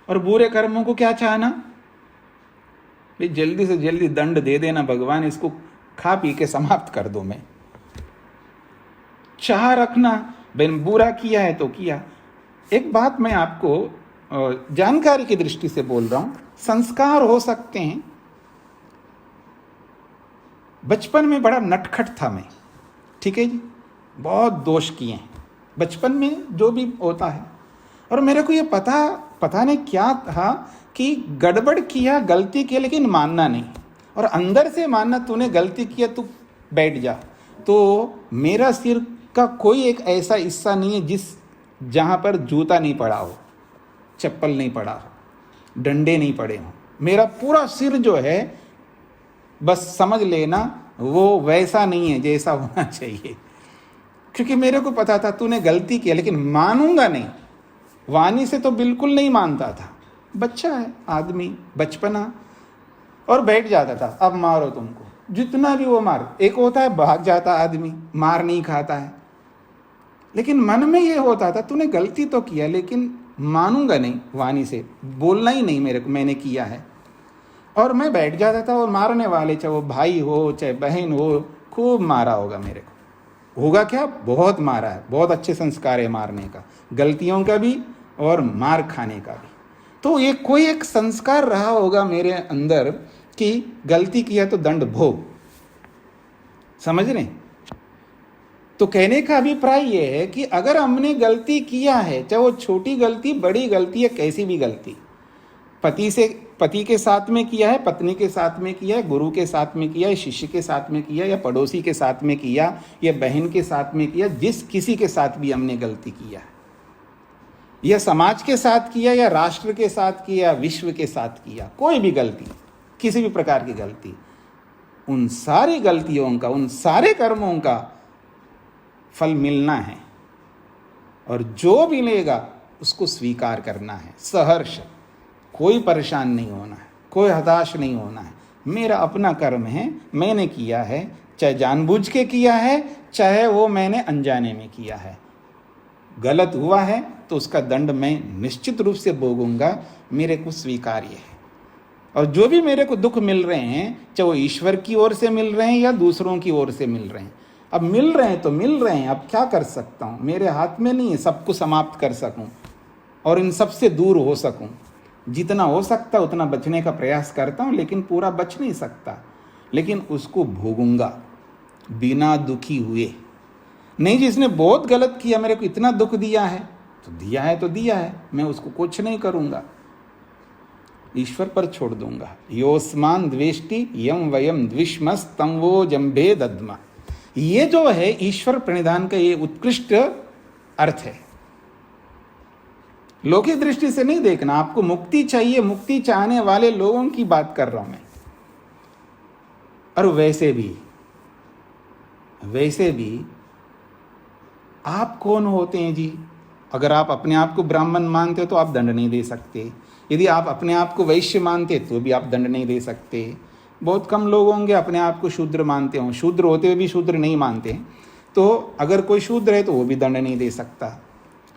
A: और बुरे कर्मों को क्या चाहना? भाई जल्दी से जल्दी दंड दे देना भगवान, इसको खा पी के समाप्त कर दो। मैं चाह रखना, भाई बुरा किया है तो किया। एक बात मैं आपको जानकारी की दृष्टि से बोल रहा हूं, संस्कार हो सकते हैं। बचपन में बड़ा नटखट था मैं, ठीक है जी, बहुत दोष किए हैं बचपन में, जो भी होता है। और मेरे को ये पता नहीं क्या था कि गड़बड़ किया, गलती किया, लेकिन मानना नहीं, और अंदर से मानना तूने गलती किया, तू बैठ जा। तो मेरा सिर का कोई एक ऐसा हिस्सा नहीं है जहाँ पर जूता नहीं पड़ा हो, चप्पल नहीं पड़ा हो, डंडे नहीं पड़े हों। मेरा पूरा सिर जो है, बस समझ लेना वो वैसा नहीं है जैसा होना चाहिए, क्योंकि मेरे को पता था तूने गलती की, लेकिन मानूंगा नहीं। वाणी से तो बिल्कुल नहीं मानता था, बच्चा है आदमी, बचपना, और बैठ जाता था अब मारो तुमको, जितना भी वो मार। एक होता है भाग जाता आदमी, मार नहीं खाता है, लेकिन मन में ये होता था तूने गलती तो किया, लेकिन मानूंगा नहीं, वाणी से बोलना ही नहीं मेरे को, मैंने किया है। और मैं बैठ जाता था, और मारने वाले चाहे वो भाई हो चाहे बहन हो, खूब मारा होगा मेरे को। होगा क्या, बहुत मारा है, बहुत अच्छे संस्कार है मारने का, गलतियों का भी और मार खाने का भी। तो ये कोई एक संस्कार रहा होगा मेरे अंदर कि गलती किया तो दंड भोग, समझ रहे? तो कहने का अभिप्राय ये है कि अगर हमने गलती किया है, चाहे वो छोटी गलती बड़ी गलती है, कैसी भी गलती, पति के साथ में किया है, पत्नी के साथ में किया है, गुरु के साथ में किया है, शिष्य के साथ में किया, या पड़ोसी के साथ में किया, या बहन के साथ में किया, जिस किसी के साथ भी हमने गलती किया है, या समाज के साथ किया, या राष्ट्र के साथ किया, विश्व के साथ किया, कोई भी गलती, किसी भी प्रकार की गलती, उन सारी गलतियों का, उन सारे कर्मों का फल मिलना है, और जो भी लेगा उसको स्वीकार करना है सहर्ष। कोई परेशान नहीं होना है, कोई हताश नहीं होना है। मेरा अपना कर्म है, मैंने किया है, चाहे जानबूझ के किया है, चाहे वो मैंने अनजाने में किया है। गलत हुआ है तो उसका दंड मैं निश्चित रूप से भोगूंगा, मेरे को स्वीकार्य है। और जो भी मेरे को दुख मिल रहे हैं, चाहे वो ईश्वर की ओर से मिल रहे हैं या दूसरों की ओर से मिल रहे हैं, अब मिल रहे हैं तो मिल रहे हैं, अब क्या कर सकता हूँ, मेरे हाथ में नहीं है सबको समाप्त कर सकूँ और इन सब से दूर हो सकूँ। जितना हो सकता उतना बचने का प्रयास करता हूँ, लेकिन पूरा बच नहीं सकता, लेकिन उसको भोगूंगा बिना दुखी हुए। नहीं, जिसने बहुत गलत किया, मेरे को इतना दुख दिया है तो दिया है तो दिया है, मैं उसको कुछ नहीं करूँगा, ईश्वर पर छोड़ दूंगा। योस्मान द्वेष्टि यम वयम द्विष्मस तम वो जम्भे दद्मा। ये जो है ईश्वर प्रणिधान का ये उत्कृष्ट अर्थ है। लौकिक दृष्टि से नहीं देखना, आपको मुक्ति चाहिए, मुक्ति चाहने वाले लोगों की बात कर रहा हूं मैं। और वैसे भी आप कौन होते हैं जी? अगर आप अपने आप को ब्राह्मण मानते हो तो आप दंड नहीं दे सकते, यदि आप अपने आप को वैश्य मानते तो भी आप दंड नहीं दे सकते। बहुत कम लोग होंगे अपने आप को शूद्र मानते हों, शूद्र होते हुए भी शूद्र नहीं मानते। तो अगर कोई शूद्र है तो वो भी दंड नहीं दे सकता,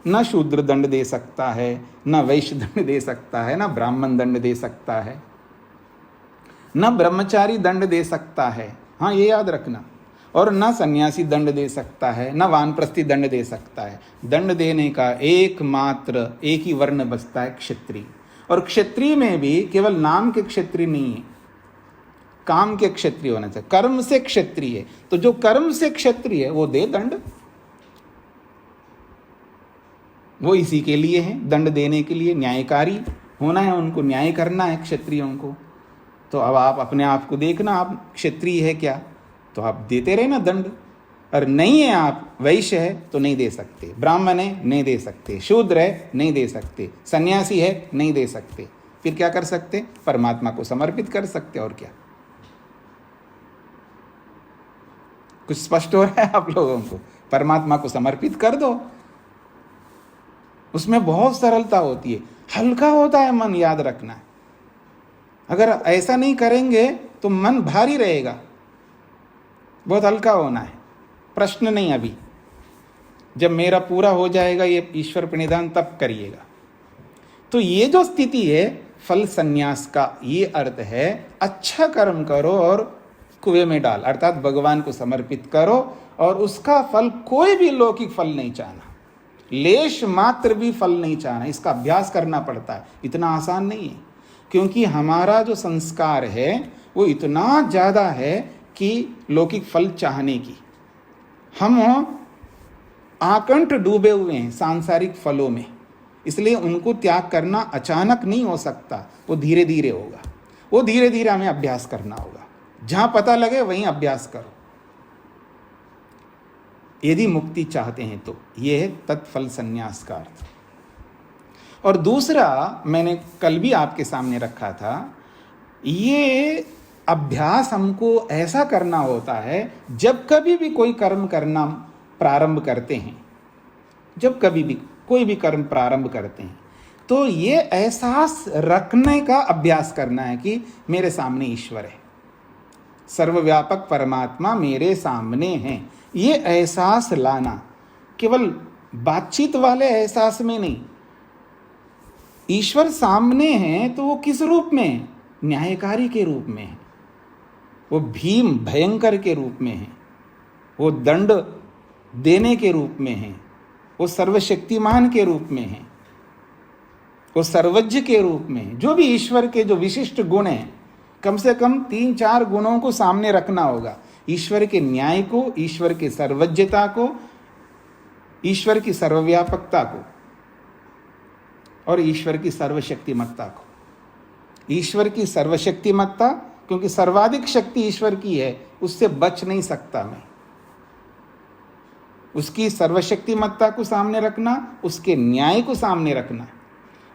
A: न शूद्र दंड दे सकता है, न वैश्य दंड दे सकता है, न ब्राह्मण दंड दे सकता है, न ब्रह्मचारी दंड दे सकता है, हाँ ये याद रखना, और न सन्यासी दंड दे सकता है, न वानप्रस्थी दंड दे सकता है। दंड देने का एकमात्र एक ही वर्ण बचता है, क्षत्रिय। और क्षत्रिय में भी केवल नाम के क्षत्रिय नहीं है, काम के क्षत्रिय होना चाहिए, कर्म से क्षत्रिय है। तो जो कर्म से क्षत्रिय है वो दे दंड, वो इसी के लिए है, दंड देने के लिए, न्यायकारी होना है, उनको न्याय करना है क्षत्रियों को। तो अब आप अपने आप को देखना, आप क्षत्रिय है क्या, तो आप देते रहे ना दंड। और नहीं है, आप वैश्य है तो नहीं दे सकते, ब्राह्मण है नहीं दे सकते, शूद्र है नहीं दे सकते, सन्यासी है नहीं दे सकते। फिर क्या कर सकते? परमात्मा को समर्पित कर सकते। और क्या? कुछ स्पष्ट हो रहा है आप लोगों को? परमात्मा को समर्पित कर दो, उसमें बहुत सरलता होती है, हल्का होता है मन, याद रखना। अगर ऐसा नहीं करेंगे तो मन भारी रहेगा, बहुत हल्का होना है। प्रश्न नहीं अभी, जब मेरा पूरा हो जाएगा ये ईश्वर प्रणिधान तब करिएगा। तो ये जो स्थिति है फल संन्यास का, ये अर्थ है अच्छा कर्म करो और कुएं में डाल, अर्थात भगवान को समर्पित करो, और उसका फल कोई भी लौकिक फल नहीं चाहना, लेश मात्र भी फल नहीं चाहना। इसका अभ्यास करना पड़ता है, इतना आसान नहीं है, क्योंकि हमारा जो संस्कार है वो इतना ज़्यादा है कि लौकिक फल चाहने की, हम आकंठ डूबे हुए हैं सांसारिक फलों में, इसलिए उनको त्याग करना अचानक नहीं हो सकता, वो धीरे धीरे होगा, वो धीरे धीरे हमें अभ्यास करना होगा। जहाँ पता लगे वहीं अभ्यास करो, यदि मुक्ति चाहते हैं तो। यह है तत्फल संन्यास का अर्थ। और दूसरा मैंने कल भी आपके सामने रखा था, ये अभ्यास हमको ऐसा करना होता है, जब कभी भी कोई कर्म करना प्रारंभ करते हैं, जब कभी भी कोई भी कर्म प्रारंभ करते हैं, तो ये एहसास रखने का अभ्यास करना है कि मेरे सामने ईश्वर है, सर्वव्यापक परमात्मा मेरे सामने हैं। ये एहसास लाना केवल बातचीत वाले एहसास में नहीं। ईश्वर सामने है तो वो किस रूप में है? न्यायकारी के रूप में है, वो भीम भयंकर के रूप में है, वो दंड देने के रूप में है, वो सर्वशक्तिमान के रूप में है, वो सर्वज्ञ के रूप में है। जो भी ईश्वर के जो विशिष्ट गुण हैं, कम से कम 3-4 गुणों को सामने रखना होगा। ईश्वर के न्याय को, ईश्वर की सर्वज्ञता को, ईश्वर की सर्वव्यापकता को और ईश्वर की सर्वशक्तिमत्ता को। ईश्वर की सर्वशक्तिमत्ता, क्योंकि सर्वाधिक शक्ति ईश्वर की है, उससे बच नहीं सकता मैं। उसकी सर्वशक्तिमत्ता को सामने रखना, उसके न्याय को सामने रखना,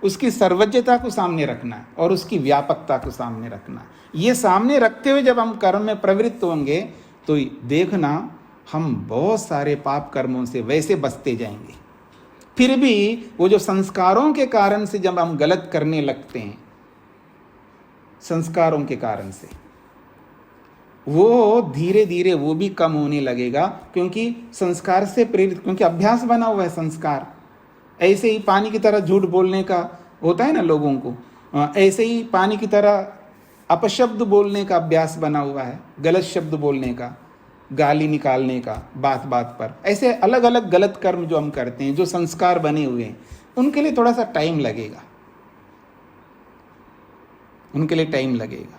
A: उसकी सर्वज्ञता को सामने रखना और उसकी व्यापकता को सामने रखना। ये सामने रखते हुए जब हम कर्म में प्रवृत्त होंगे तो देखना हम बहुत सारे पाप कर्मों से वैसे बचते जाएंगे। फिर भी वो जो संस्कारों के कारण से जब हम गलत करने लगते हैं, संस्कारों के कारण से वो धीरे धीरे वो भी कम होने लगेगा, क्योंकि संस्कार से प्रेरित, क्योंकि अभ्यास बना हुआ है संस्कार। ऐसे ही पानी की तरह झूठ बोलने का होता है ना लोगों को, ऐसे ही पानी की तरह अपशब्द बोलने का अभ्यास बना हुआ है, गलत शब्द बोलने का, गाली निकालने का बात बात पर। ऐसे अलग अलग गलत कर्म जो हम करते हैं, जो संस्कार बने हुए हैं, उनके लिए थोड़ा सा टाइम लगेगा, उनके लिए टाइम लगेगा।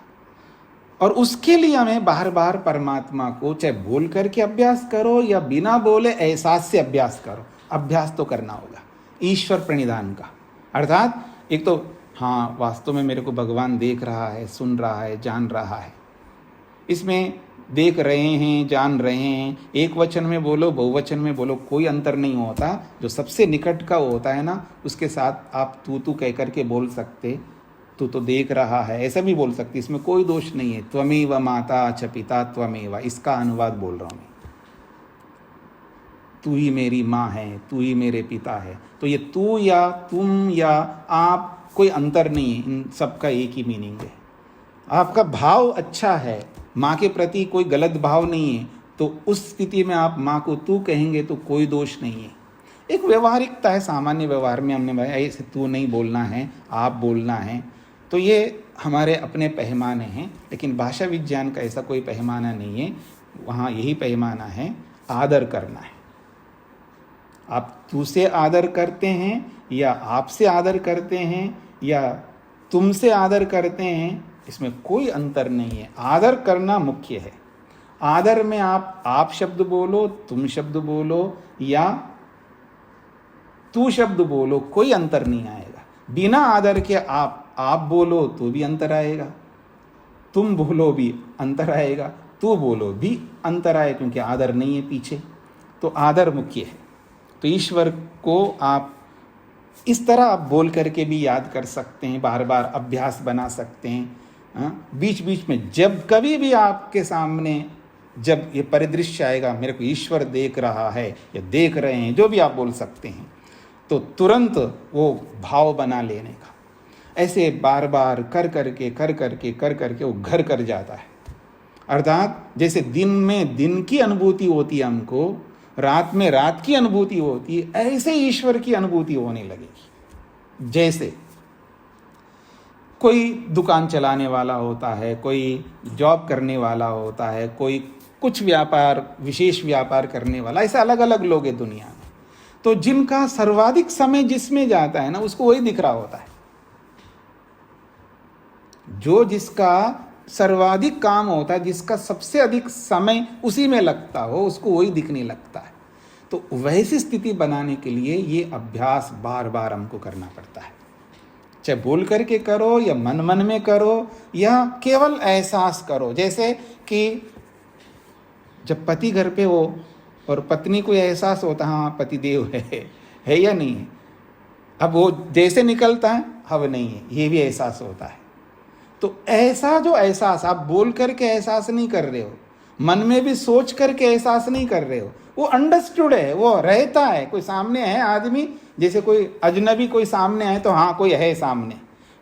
A: और उसके लिए हमें बार बार परमात्मा को चाहे बोल करके अभ्यास करो या बिना बोले एहसास से अभ्यास करो, अभ्यास तो करना होगा ईश्वर प्रणिधान का। अर्थात एक तो हाँ, वास्तव में मेरे को भगवान देख रहा है, सुन रहा है, जान रहा है। इसमें देख रहे हैं, जान रहे हैं, एक वचन में बोलो, बहुवचन में बोलो, कोई अंतर नहीं होता। जो सबसे निकट का होता है ना, उसके साथ आप तू कह करके बोल सकते, तू तो देख रहा है, ऐसा भी बोल सकते, इसमें कोई दोष नहीं है। त्वमेव माता च पिता त्वमेव, इसका अनुवाद बोल रहा हूँ मैं। तू ही मेरी माँ है, तू ही मेरे पिता है। तो ये तू या तुम या आप, कोई अंतर नहीं है, इन सबका एक ही मीनिंग है। आपका भाव अच्छा है, माँ के प्रति कोई गलत भाव नहीं है, तो उस स्थिति में आप माँ को तू कहेंगे तो कोई दोष नहीं है। एक व्यवहारिकता है, सामान्य व्यवहार में हमने ऐसे तू नहीं बोलना है, आप बोलना है। तो ये हमारे अपने पैमाने हैं, लेकिन भाषा विज्ञान का ऐसा कोई पैमाना नहीं है। वहाँ यही पैमाना है, आदर करना है। आप तू से आदर करते हैं या आपसे आदर करते हैं या तुमसे आदर करते हैं, इसमें कोई अंतर नहीं है। आदर करना मुख्य है। आदर में आप शब्द बोलो, तुम शब्द बोलो या तू शब्द बोलो, कोई अंतर नहीं आएगा। बिना आदर के आप बोलो तो भी अंतर आएगा, तुम बोलो भी अंतर आएगा, तू बोलो भी अंतर आएगा, क्योंकि आदर नहीं है पीछे। तो आदर मुख्य है। तो ईश्वर को आप इस तरह आप बोल करके भी याद कर सकते हैं, बार बार अभ्यास बना सकते हैं। बीच बीच में जब कभी भी आपके सामने जब ये परिदृश्य आएगा, मेरे को ईश्वर देख रहा है या देख रहे हैं, जो भी आप बोल सकते हैं, तो तुरंत वो भाव बना लेने का। ऐसे बार बार कर करके वो घर कर जाता है। अर्थात जैसे दिन में दिन की अनुभूति होती है हमको, रात में रात की अनुभूति होती है, ऐसे ईश्वर की अनुभूति होने लगेगी। जैसे कोई दुकान चलाने वाला होता है, कोई जॉब करने वाला होता है, कोई कुछ व्यापार, विशेष व्यापार करने वाला, ऐसे अलग अलग लोग हैं दुनिया में। तो जिनका सर्वाधिक समय जिसमें जाता है ना, उसको वही दिख रहा होता है। जो जिसका सर्वाधिक काम होता है, जिसका सबसे अधिक समय उसी में लगता हो, उसको वही दिखने लगता है। तो वैसी स्थिति बनाने के लिए ये अभ्यास बार बार हमको करना पड़ता है। चाहे बोल करके करो या मन मन में करो या केवल एहसास करो। जैसे कि जब पति घर पे हो और पत्नी को एहसास होता है हाँ पति देव है या नहीं है, अब वो जैसे निकलता है अब नहीं है, ये भी एहसास होता है। तो ऐसा जो एहसास, आप बोल करके एहसास नहीं कर रहे हो, मन में भी सोच करके एहसास नहीं कर रहे हो, वो अंडरस्टूड है, वो रहता है। कोई सामने है आदमी, जैसे कोई अजनबी कोई सामने है तो हाँ कोई है सामने,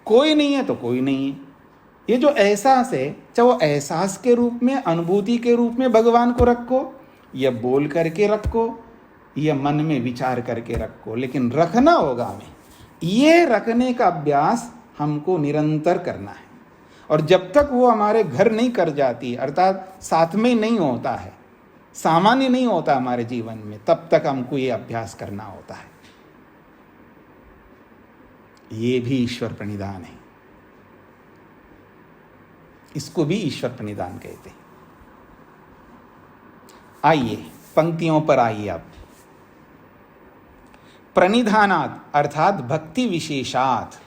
A: कोई नहीं है तो कोई नहीं है। ये जो एहसास है, चाहे वो एहसास के रूप में, अनुभूति के रूप में भगवान को रखो, या बोल करके रखो, या मन में विचार करके रखो, लेकिन रखना होगा हमें। ये रखने का अभ्यास हमको निरंतर करना है। और जब तक वो हमारे घर नहीं कर जाती, अर्थात साथ में नहीं होता है, सामान्य नहीं होता हमारे जीवन में, तब तक हमको ये अभ्यास करना होता है। ये भी ईश्वर प्रणिधान है, इसको भी ईश्वर प्रणिधान कहते हैं। आइए पंक्तियों पर आइए अब। प्रणिधानात अर्थात भक्ति विशेषात,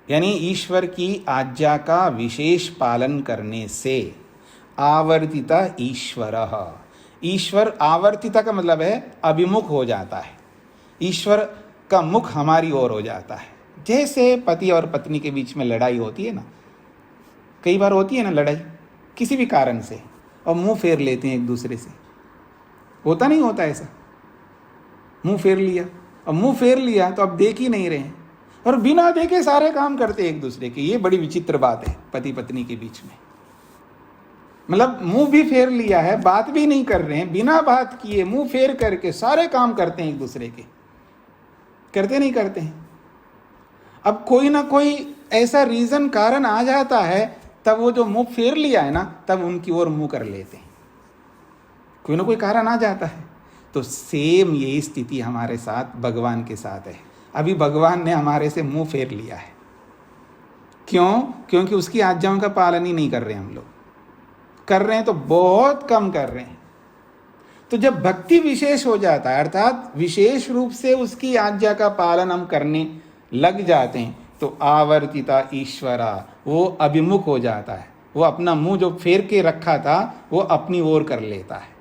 A: यानी ईश्वर की आज्ञा का विशेष पालन करने से, आवर्तिता ईश्वरः, ईश्वर आवर्तिता का मतलब है अभिमुख हो जाता है, ईश्वर का मुख हमारी ओर हो जाता है। जैसे पति और पत्नी के बीच में लड़ाई होती है ना, कई बार होती है ना लड़ाई किसी भी कारण से, और मुंह फेर लेते हैं एक दूसरे से, होता नहीं होता ऐसा? मुंह फेर लिया, और मुंह फेर लिया तो अब देख ही नहीं रहे हैं, और बिना देखे सारे काम करते एक दूसरे के। ये बड़ी विचित्र बात है पति पत्नी के बीच में। मतलब मुंह भी फेर लिया है, बात भी नहीं कर रहे हैं, बिना बात किए मुंह फेर करके सारे काम करते हैं एक दूसरे के। करते नहीं करते हैं? अब कोई ना कोई ऐसा रीजन कारण आ जाता है, तब वो जो मुंह फेर लिया है ना, तब उनकी ओर मुंह कर लेते हैं। कोई ना कोई कारण आ जाता है। तो सेम यही स्थिति हमारे साथ भगवान के साथ है। अभी भगवान ने हमारे से मुंह फेर लिया है। क्यों? क्योंकि उसकी आज्ञाओं का पालन ही नहीं कर रहे हम लोग। कर रहे हैं तो बहुत कम कर रहे हैं। तो जब भक्ति विशेष हो जाता है, अर्थात विशेष रूप से उसकी आज्ञा का पालन हम करने लग जाते हैं, तो आवर्तिता ईश्वरा, वो अभिमुख हो जाता है। वो अपना मुंह जो फेर के रखा था वो अपनी ओर कर लेता है।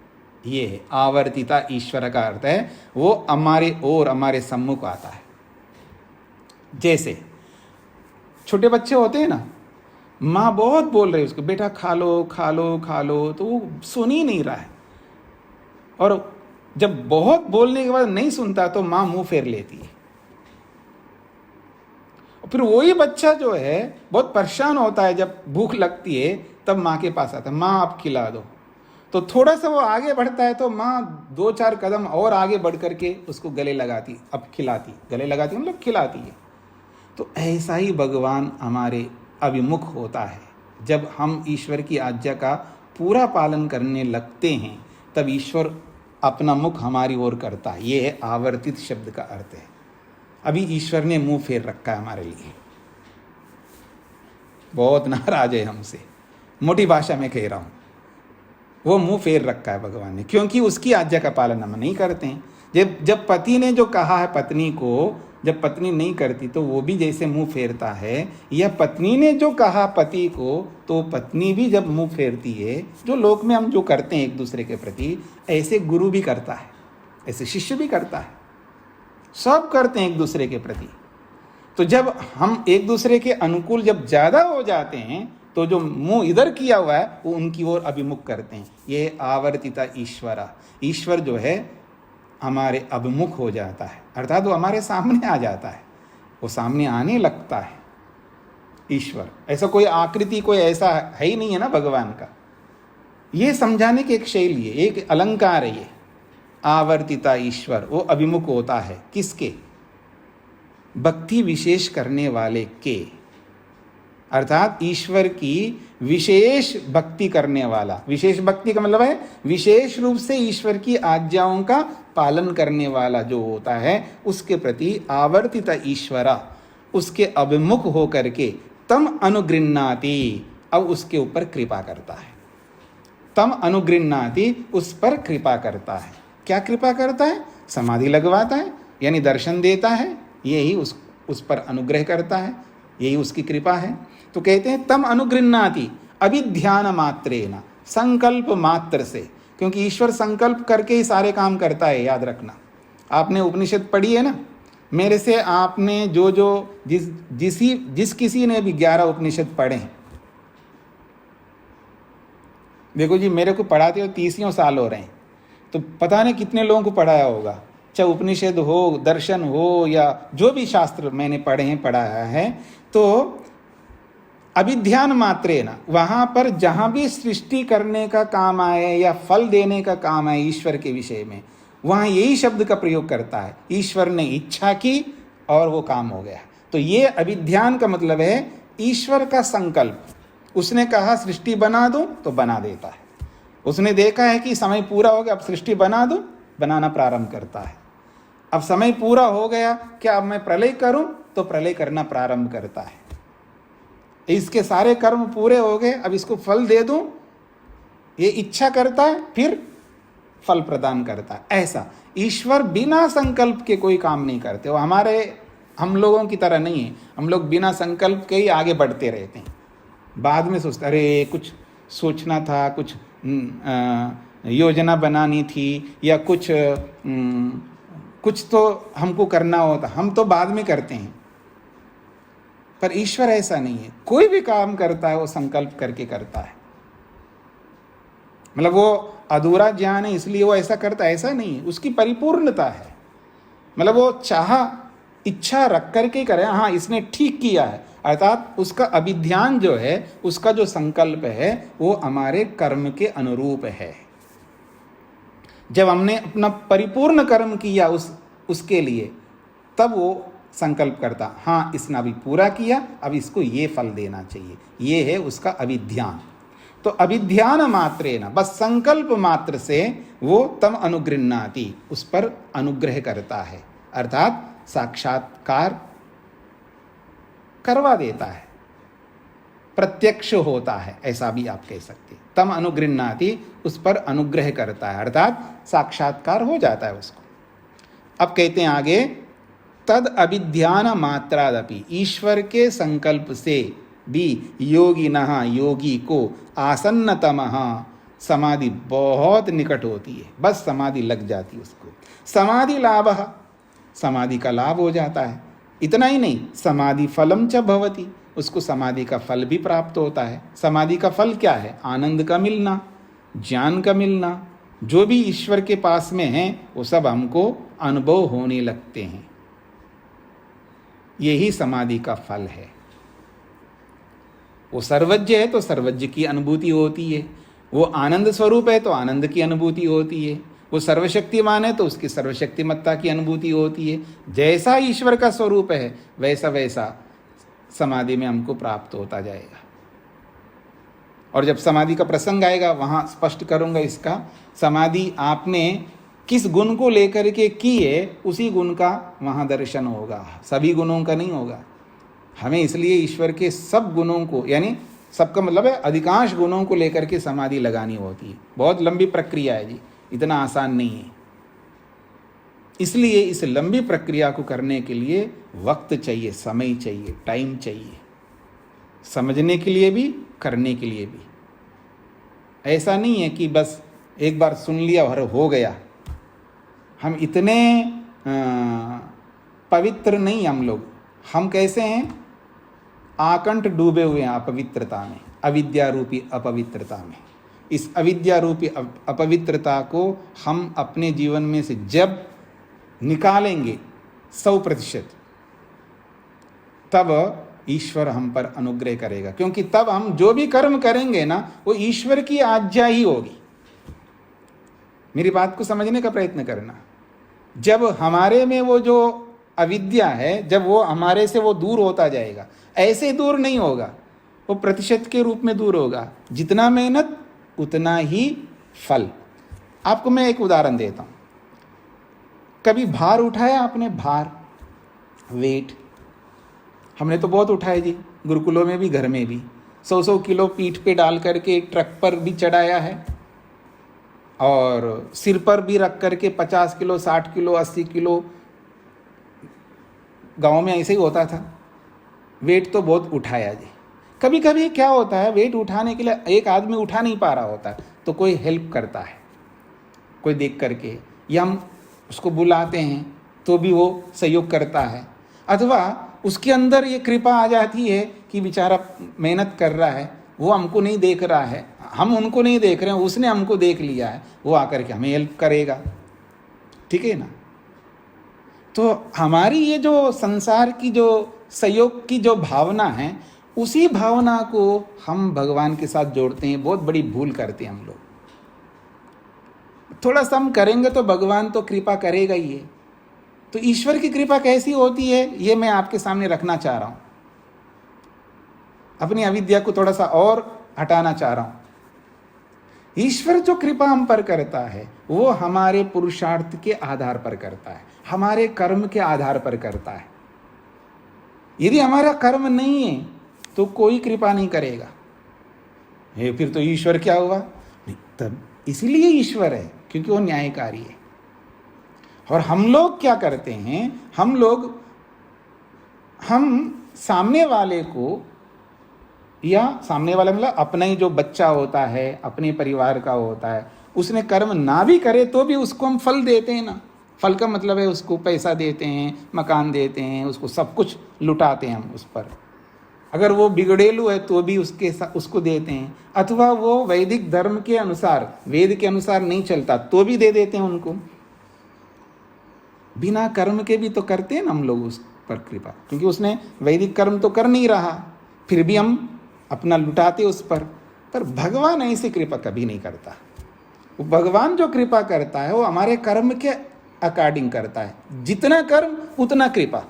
A: ये है आवर्तिता ईश्वर का अर्थ है, वो हमारे ओर, हमारे सम्मुख आता है। जैसे छोटे बच्चे होते हैं ना, माँ बहुत बोल रही है उसको, बेटा खा लो खा लो खा लो, तो वो सुन ही नहीं रहा है। और जब बहुत बोलने के बाद नहीं सुनता तो माँ मुंह फेर लेती है। फिर वही बच्चा जो है बहुत परेशान होता है, जब भूख लगती है तब माँ के पास आता है, माँ आप खिला दो। तो थोड़ा सा वो आगे बढ़ता है तो माँ 2-4 कदम और आगे बढ़ करके उसको गले लगाती, अब खिलाती, गले लगाती मतलब खिलाती है। तो ऐसा ही भगवान हमारे अभिमुख होता है। जब हम ईश्वर की आज्ञा का पूरा पालन करने लगते हैं, तब ईश्वर अपना मुख हमारी ओर करता है। ये है आवर्तित शब्द का अर्थ है। अभी ईश्वर ने मुंह फेर रखा है हमारे लिए, बहुत नाराज है हमसे, मोटी भाषा में कह रहा हूँ। वो मुंह फेर रखा है भगवान ने, क्योंकि उसकी आज्ञा का पालन हम नहीं करते हैं। जब पति ने जो कहा है पत्नी को, जब पत्नी नहीं करती तो वो भी जैसे मुंह फेरता है, या पत्नी ने जो कहा पति को तो पत्नी भी जब मुंह फेरती है। जो लोक में हम जो करते हैं एक दूसरे के प्रति, ऐसे गुरु भी करता है, ऐसे शिष्य भी करता है, सब करते हैं एक दूसरे के प्रति। तो जब हम एक दूसरे के अनुकूल जब ज़्यादा हो जाते हैं, तो जो मुंह इधर किया हुआ है वो उनकी ओर अभिमुख करते हैं। ये आवर्तिता ईश्वरा, ईश्वर जो है हमारे अभिमुख हो जाता है, अर्थात वो हमारे सामने आ जाता है, वो सामने आने लगता है। ईश्वर ऐसा कोई आकृति, कोई ऐसा है ही नहीं है ना भगवान का। ये समझाने की एक शैली है, एक अलंकार है ये। आवर्तिता ईश्वर, वो अभिमुख होता है किसके? भक्ति विशेष करने वाले के, अर्थात ईश्वर की विशेष भक्ति करने वाला। विशेष भक्ति का मतलब है विशेष रूप से ईश्वर की आज्ञाओं का पालन करने वाला जो होता है, उसके प्रति आवर्तिता ईश्वरा, उसके अभिमुख हो करके तम अनुगृह्णाति, अब उसके ऊपर कृपा करता है। तम अनुगृह्णाति, उस पर कृपा करता है। क्या कृपा करता है? समाधि लगवाता है, यानी दर्शन देता है, यही उस पर अनुग्रह करता है, यही उसकी कृपा है। तो कहते हैं तम अनुगृह्णाति अभिध्यान मात्रेण, संकल्प मात्र से, क्योंकि ईश्वर संकल्प करके ही सारे काम करता है। याद रखना, आपने उपनिषद पढ़ी है ना, मेरे से आपने जिस किसी ने भी 11 उपनिषद पढ़े हैं, देखो जी, मेरे को पढ़ाते हो 30 साल हो रहे हैं, तो पता नहीं कितने लोगों को पढ़ाया होगा, चाहे उपनिषद हो, दर्शन हो, या जो भी शास्त्र मैंने पढ़े हैं, पढ़ाया है। तो अभिध्यान मात्रे ना, वहाँ पर जहाँ भी सृष्टि करने का काम आए या फल देने का काम आए ईश्वर के विषय में, वहाँ यही शब्द का प्रयोग करता है, ईश्वर ने इच्छा की और वो काम हो गया। तो ये अभिध्यान का मतलब है ईश्वर का संकल्प। उसने कहा सृष्टि बना दूं तो बना देता है। उसने देखा है कि समय पूरा हो गया, अब सृष्टि बना दूं, बनाना प्रारंभ करता है। अब समय पूरा हो गया, क्या अब मैं प्रलय करूं, तो प्रलय करना प्रारंभ करता है। इसके सारे कर्म पूरे हो गए, अब इसको फल दे दूं, ये इच्छा करता है, फिर फल प्रदान करता है। ऐसा ईश्वर बिना संकल्प के कोई काम नहीं करते। वो हम लोगों की तरह नहीं है। हम लोग बिना संकल्प के ही आगे बढ़ते रहते हैं, बाद में सोचते अरे कुछ सोचना था, कुछ योजना बनानी थी, या कुछ तो हमको करना होता, हम तो बाद में करते हैं। पर ईश्वर ऐसा नहीं है, कोई भी काम करता है वो संकल्प करके करता है। मतलब वो अधूरा ज्ञान है इसलिए वो ऐसा करता है, ऐसा नहीं है, उसकी परिपूर्णता है। मतलब वो इच्छा रख करके करे, हाँ इसने ठीक किया है, अर्थात उसका अभिध्यान जो है, उसका जो संकल्प है, वो हमारे कर्म के अनुरूप है। जब हमने अपना परिपूर्ण कर्म किया उसके लिए, तब वो संकल्प करता, हाँ इसने अभी पूरा किया, अब इसको ये फल देना चाहिए। ये है उसका अभिध्यान। तो अभिध्यान मात्रेण, बस संकल्प मात्र से वो तम अनुगृह्णाति, उस पर अनुग्रह करता है, अर्थात साक्षात्कार करवा देता है, प्रत्यक्ष होता है, ऐसा भी आप कह सकते हैं। तम अनुगृह्णाति, उस पर अनुग्रह करता है, अर्थात साक्षात्कार हो जाता है उसको। अब कहते हैं आगे, तद अभिध्यान मात्रादपि, ईश्वर के संकल्प से भी योगिनः, योगी को आसन्नतमः, समाधि बहुत निकट होती है, बस समाधि लग जाती है उसको। समाधि लाभः, समाधि का लाभ हो जाता है। इतना ही नहीं, समाधि फलम च भवति, उसको समाधि का फल भी प्राप्त होता है। समाधि का फल क्या है? आनंद का मिलना, ज्ञान का मिलना, जो भी ईश्वर के पास में है वो सब हमको अनुभव होने लगते हैं। यही समाधि का फल है। वो सर्वज्ञ है तो सर्वज्ञ की अनुभूति होती है, वो आनंद स्वरूप है तो आनंद की अनुभूति होती है, वो सर्वशक्तिमान है तो उसकी सर्वशक्तिमत्ता की अनुभूति होती है। जैसा ईश्वर का स्वरूप है वैसा वैसा समाधि में हमको प्राप्त होता जाएगा। और जब समाधि का प्रसंग आएगा वहाँ स्पष्ट करूँगा इसका। समाधि आपने किस गुण को लेकर के की है, उसी गुण का वहाँ दर्शन होगा, सभी गुणों का नहीं होगा। हमें इसलिए ईश्वर के सब गुणों को, यानी सबका मतलब है अधिकांश गुणों को लेकर के समाधि लगानी होती है। बहुत लंबी प्रक्रिया है जी, इतना आसान नहीं है। इसलिए इस लंबी प्रक्रिया को करने के लिए वक्त चाहिए, समय चाहिए, टाइम चाहिए, समझने के लिए भी, करने के लिए भी। ऐसा नहीं है कि बस एक बार सुन लिया और हो गया। हम इतने पवित्र नहीं हम लोग। हम कैसे हैं? आकंठ डूबे हुए हैं अपवित्रता में, अविद्या रूपी अपवित्रता में। इस अविद्या रूपी अपवित्रता को हम अपने जीवन में से जब निकालेंगे 100%, तब ईश्वर हम पर अनुग्रह करेगा। क्योंकि तब हम जो भी कर्म करेंगे ना, वो ईश्वर की आज्ञा ही होगी। मेरी बात को समझने का प्रयत्न करना। जब हमारे में वो जो अविद्या है, जब वो हमारे से वो दूर होता जाएगा, ऐसे दूर नहीं होगा, वो प्रतिशत के रूप में दूर होगा। जितना मेहनत उतना ही फल। आपको मैं एक उदाहरण देता हूँ। कभी भार उठाया आपने? भार, वेट हमने तो बहुत उठाए जी, गुरुकुलों में भी, घर में भी। 100-100 किलो पीठ पे डाल करके ट्रक पर भी चढ़ाया है, और सिर पर भी रख करके 50 किलो, 60 किलो, 80 किलो। गांव में ऐसे ही होता था। वेट तो बहुत उठाया जी। कभी कभी क्या होता है, वेट उठाने के लिए एक आदमी उठा नहीं पा रहा होता, तो कोई हेल्प करता है, कोई देख करके, या हम उसको बुलाते हैं, तो भी वो सहयोग करता है, अथवा उसके अंदर ये कृपा आ जाती है कि बेचारा मेहनत कर रहा है, वो हमको नहीं देख रहा है, हम उनको नहीं देख रहे हैं, उसने हमको देख लिया है, वो आकर के हमें हेल्प करेगा। ठीक है ना? तो हमारी ये जो संसार की जो सहयोग की जो भावना है, उसी भावना को हम भगवान के साथ जोड़ते हैं। बहुत बड़ी भूल करते हैं हम लोग। थोड़ा सा हम करेंगे तो भगवान तो कृपा करेगा ही है। तो ईश्वर की कृपा कैसी होती है, ये मैं आपके सामने रखना चाह रहा हूं। अपनी अविद्या को थोड़ा सा और हटाना चाह रहा हूं। ईश्वर जो कृपा हम पर करता है वो हमारे पुरुषार्थ के आधार पर करता है, हमारे कर्म के आधार पर करता है। यदि हमारा कर्म नहीं है तो कोई कृपा नहीं करेगा। ये फिर तो ईश्वर क्या हुआ? नहीं, तब इसीलिए ईश्वर है क्योंकि वो न्यायकारी है। और हम लोग क्या करते हैं, हम सामने वाले को, या सामने वाला मतलब अपना ही जो बच्चा होता है, अपने परिवार का होता है, उसने कर्म ना भी करे तो भी उसको हम फल देते हैं ना। फल का मतलब है उसको पैसा देते हैं, मकान देते हैं, उसको सब कुछ लुटाते हैं हम उस पर। अगर वो बिगड़ेलू है तो भी उसको देते हैं, अथवा वो वैदिक धर्म के अनुसार, वेद के अनुसार नहीं चलता तो भी दे देते हैं उनको। बिना कर्म के भी तो करते हैं ना हम लोग उस पर कृपा, क्योंकि उसने वैदिक कर्म तो कर नहीं रहा, फिर भी हम अपना लुटाते उस पर भगवान ऐसी कृपा कभी नहीं करता। वो भगवान जो कृपा करता है वो हमारे कर्म के अकॉर्डिंग करता है। जितना कर्म उतना कृपा,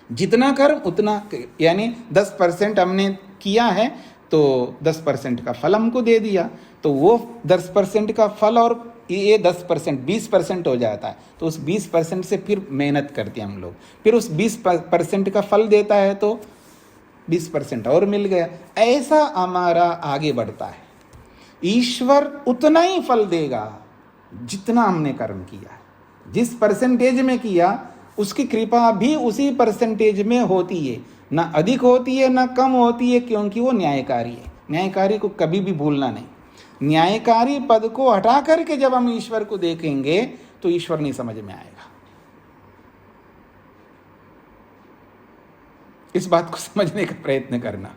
A: जितना कर्म उतना, यानी 10% हमने किया है तो 10% का फल हमको दे दिया, तो वो 10% का फल और ये 10% 20% हो जाता है। तो उस 20% से फिर मेहनत करते हैं हम लोग, फिर उस 20% का फल देता है तो 20% और मिल गया। ऐसा हमारा आगे बढ़ता है। ईश्वर उतना ही फल देगा जितना हमने कर्म किया, जिस परसेंटेज में किया उसकी कृपा भी उसी परसेंटेज में होती है, ना अधिक होती है ना कम होती है, क्योंकि वो न्यायकारी है। न्यायकारी को कभी भी भूलना नहीं। न्यायकारी पद को हटा करके जब हम ईश्वर को देखेंगे तो ईश्वर नहीं समझ में आएगा। इस बात को समझने का प्रयत्न करना।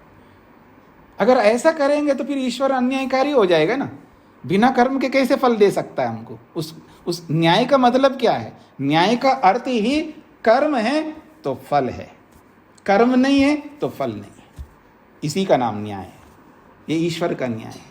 A: अगर ऐसा करेंगे तो फिर ईश्वर अन्यायकारी हो जाएगा ना। बिना कर्म के कैसे फल दे सकता है हमको? उस न्याय का मतलब क्या है? न्याय का अर्थ ही कर्म है तो फल है, कर्म नहीं है तो फल नहीं है। इसी का नाम न्याय है। ये ईश्वर का न्याय है।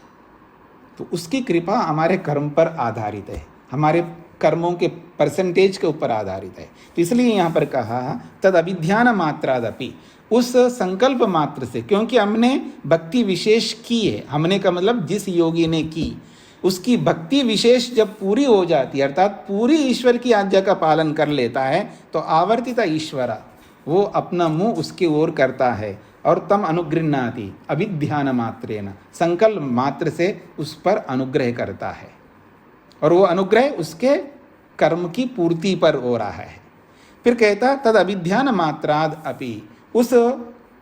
A: तो उसकी कृपा हमारे कर्म पर आधारित है, हमारे कर्मों के परसेंटेज के ऊपर आधारित है। तो इसलिए यहाँ पर कहा तद अभिध्यान मात्रादपि, उस संकल्प मात्र से, क्योंकि हमने भक्ति विशेष की है। हमने का मतलब जिस योगी ने की, उसकी भक्ति विशेष जब पूरी हो जाती है, अर्थात पूरी ईश्वर की आज्ञा का पालन कर लेता है, तो आवर्तिता ईश्वरा, वो अपना मुंह उसकी ओर करता है और तम अनुगृह्णाति अभिध्यान मात्रेण, संकल्प मात्र से उस पर अनुग्रह करता है। और वो अनुग्रह उसके कर्म की पूर्ति पर हो रहा है। फिर कहता तद अभिध्यान मात्राद अपि, उस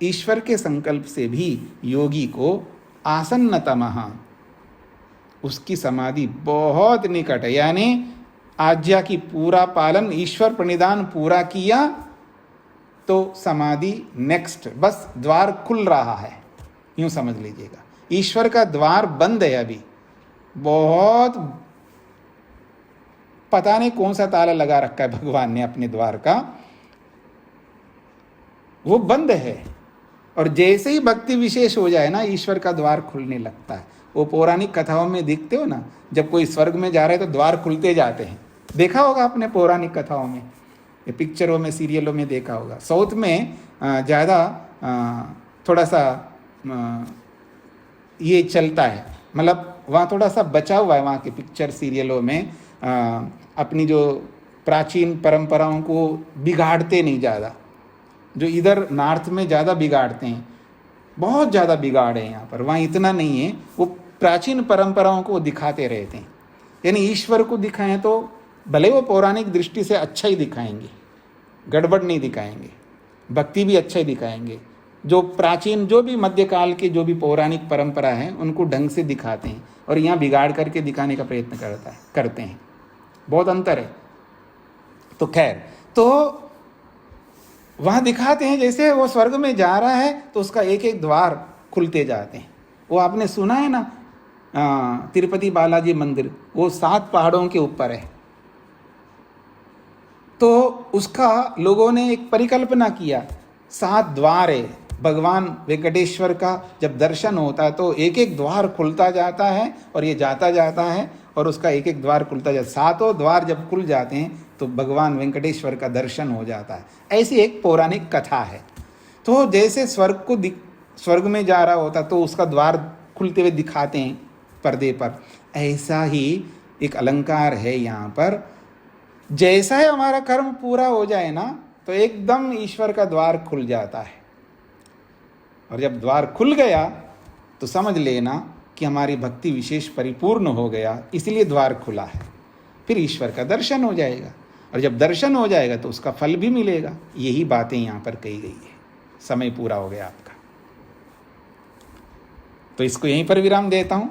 A: ईश्वर के संकल्प से भी योगी को आसन्नतमः, उसकी समाधि बहुत निकट है। यानी आज्ञा की पूरा पालन, ईश्वर प्रणिधान पूरा किया तो समाधि नेक्स्ट, बस द्वार खुल रहा है, यूं समझ लीजिएगा। ईश्वर का द्वार बंद है अभी, बहुत पता नहीं कौन सा ताला लगा रखा है भगवान ने अपने द्वार का, वो बंद है। और जैसे ही भक्ति विशेष हो जाए ना, ईश्वर का द्वार खुलने लगता है। वो पौराणिक कथाओं में देखते हो ना, जब कोई स्वर्ग में जा रहे तो द्वार खुलते जाते हैं। देखा होगा आपने पौराणिक कथाओं में, ये पिक्चरों में, सीरियलों में देखा होगा। साउथ में ज़्यादा थोड़ा सा ये चलता है, मतलब वहाँ थोड़ा सा बचा हुआ है वहाँ के पिक्चर सीरियलों में। अपनी जो प्राचीन परंपराओं को बिगाड़ते नहीं ज़्यादा, जो इधर नॉर्थ में ज़्यादा बिगाड़ते हैं, बहुत ज़्यादा बिगाड़ है यहाँ पर, वहाँ इतना नहीं है। वो प्राचीन परंपराओं को दिखाते रहते हैं। यानी ईश्वर को दिखाएं तो भले वो पौराणिक दृष्टि से अच्छा ही दिखाएंगे, गड़बड़ नहीं दिखाएंगे, भक्ति भी अच्छा ही दिखाएंगे। जो प्राचीन, जो भी मध्यकाल के जो भी पौराणिक परंपरा है, उनको ढंग से दिखाते हैं, और यहाँ बिगाड़ करके दिखाने का प्रयत्न करते हैं। बहुत अंतर है। तो खैर, तो वहां दिखाते हैं जैसे वो स्वर्ग में जा रहा है तो उसका एक एक द्वार खुलते जाते हैं। वो आपने सुना है ना, तिरुपति बालाजी मंदिर, वो 7 पहाड़ों के ऊपर है। तो उसका लोगों ने एक परिकल्पना किया, 7 द्वार है। भगवान वेंकटेश्वर का जब दर्शन होता है तो एक एक द्वार खुलता जाता है और ये जाता जाता है और उसका एक एक द्वार खुलता जाता है। 7 द्वार जब खुल जाते हैं तो भगवान वेंकटेश्वर का दर्शन हो जाता है। ऐसी एक पौराणिक कथा है। तो जैसे स्वर्ग में जा रहा होता तो उसका द्वार खुलते हुए दिखाते हैं पर्दे पर, ऐसा ही एक अलंकार है यहाँ पर। जैसा ही हमारा कर्म पूरा हो जाए ना तो एकदम ईश्वर का द्वार खुल जाता है, और जब द्वार खुल गया तो समझ लेना कि हमारी भक्ति विशेष परिपूर्ण हो गया, इसलिए द्वार खुला है। फिर ईश्वर का दर्शन हो जाएगा, और जब दर्शन हो जाएगा तो उसका फल भी मिलेगा। यही बातें यहाँ पर कही गई है। समय पूरा हो गया आपका, तो इसको यहीं पर विराम देता हूँ।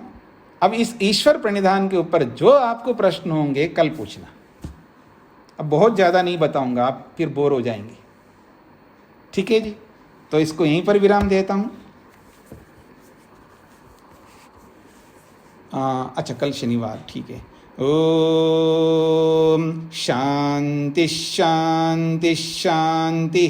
A: अब इस ईश्वर प्रणिधान के ऊपर जो आपको प्रश्न होंगे कल पूछना। अब बहुत ज़्यादा नहीं बताऊंगा, आप फिर बोर हो जाएंगे। ठीक है जी, तो इसको यहीं पर विराम देता हूँ। अच्छा, कल शनिवार, ठीक है। ओम शांति शांति शांति।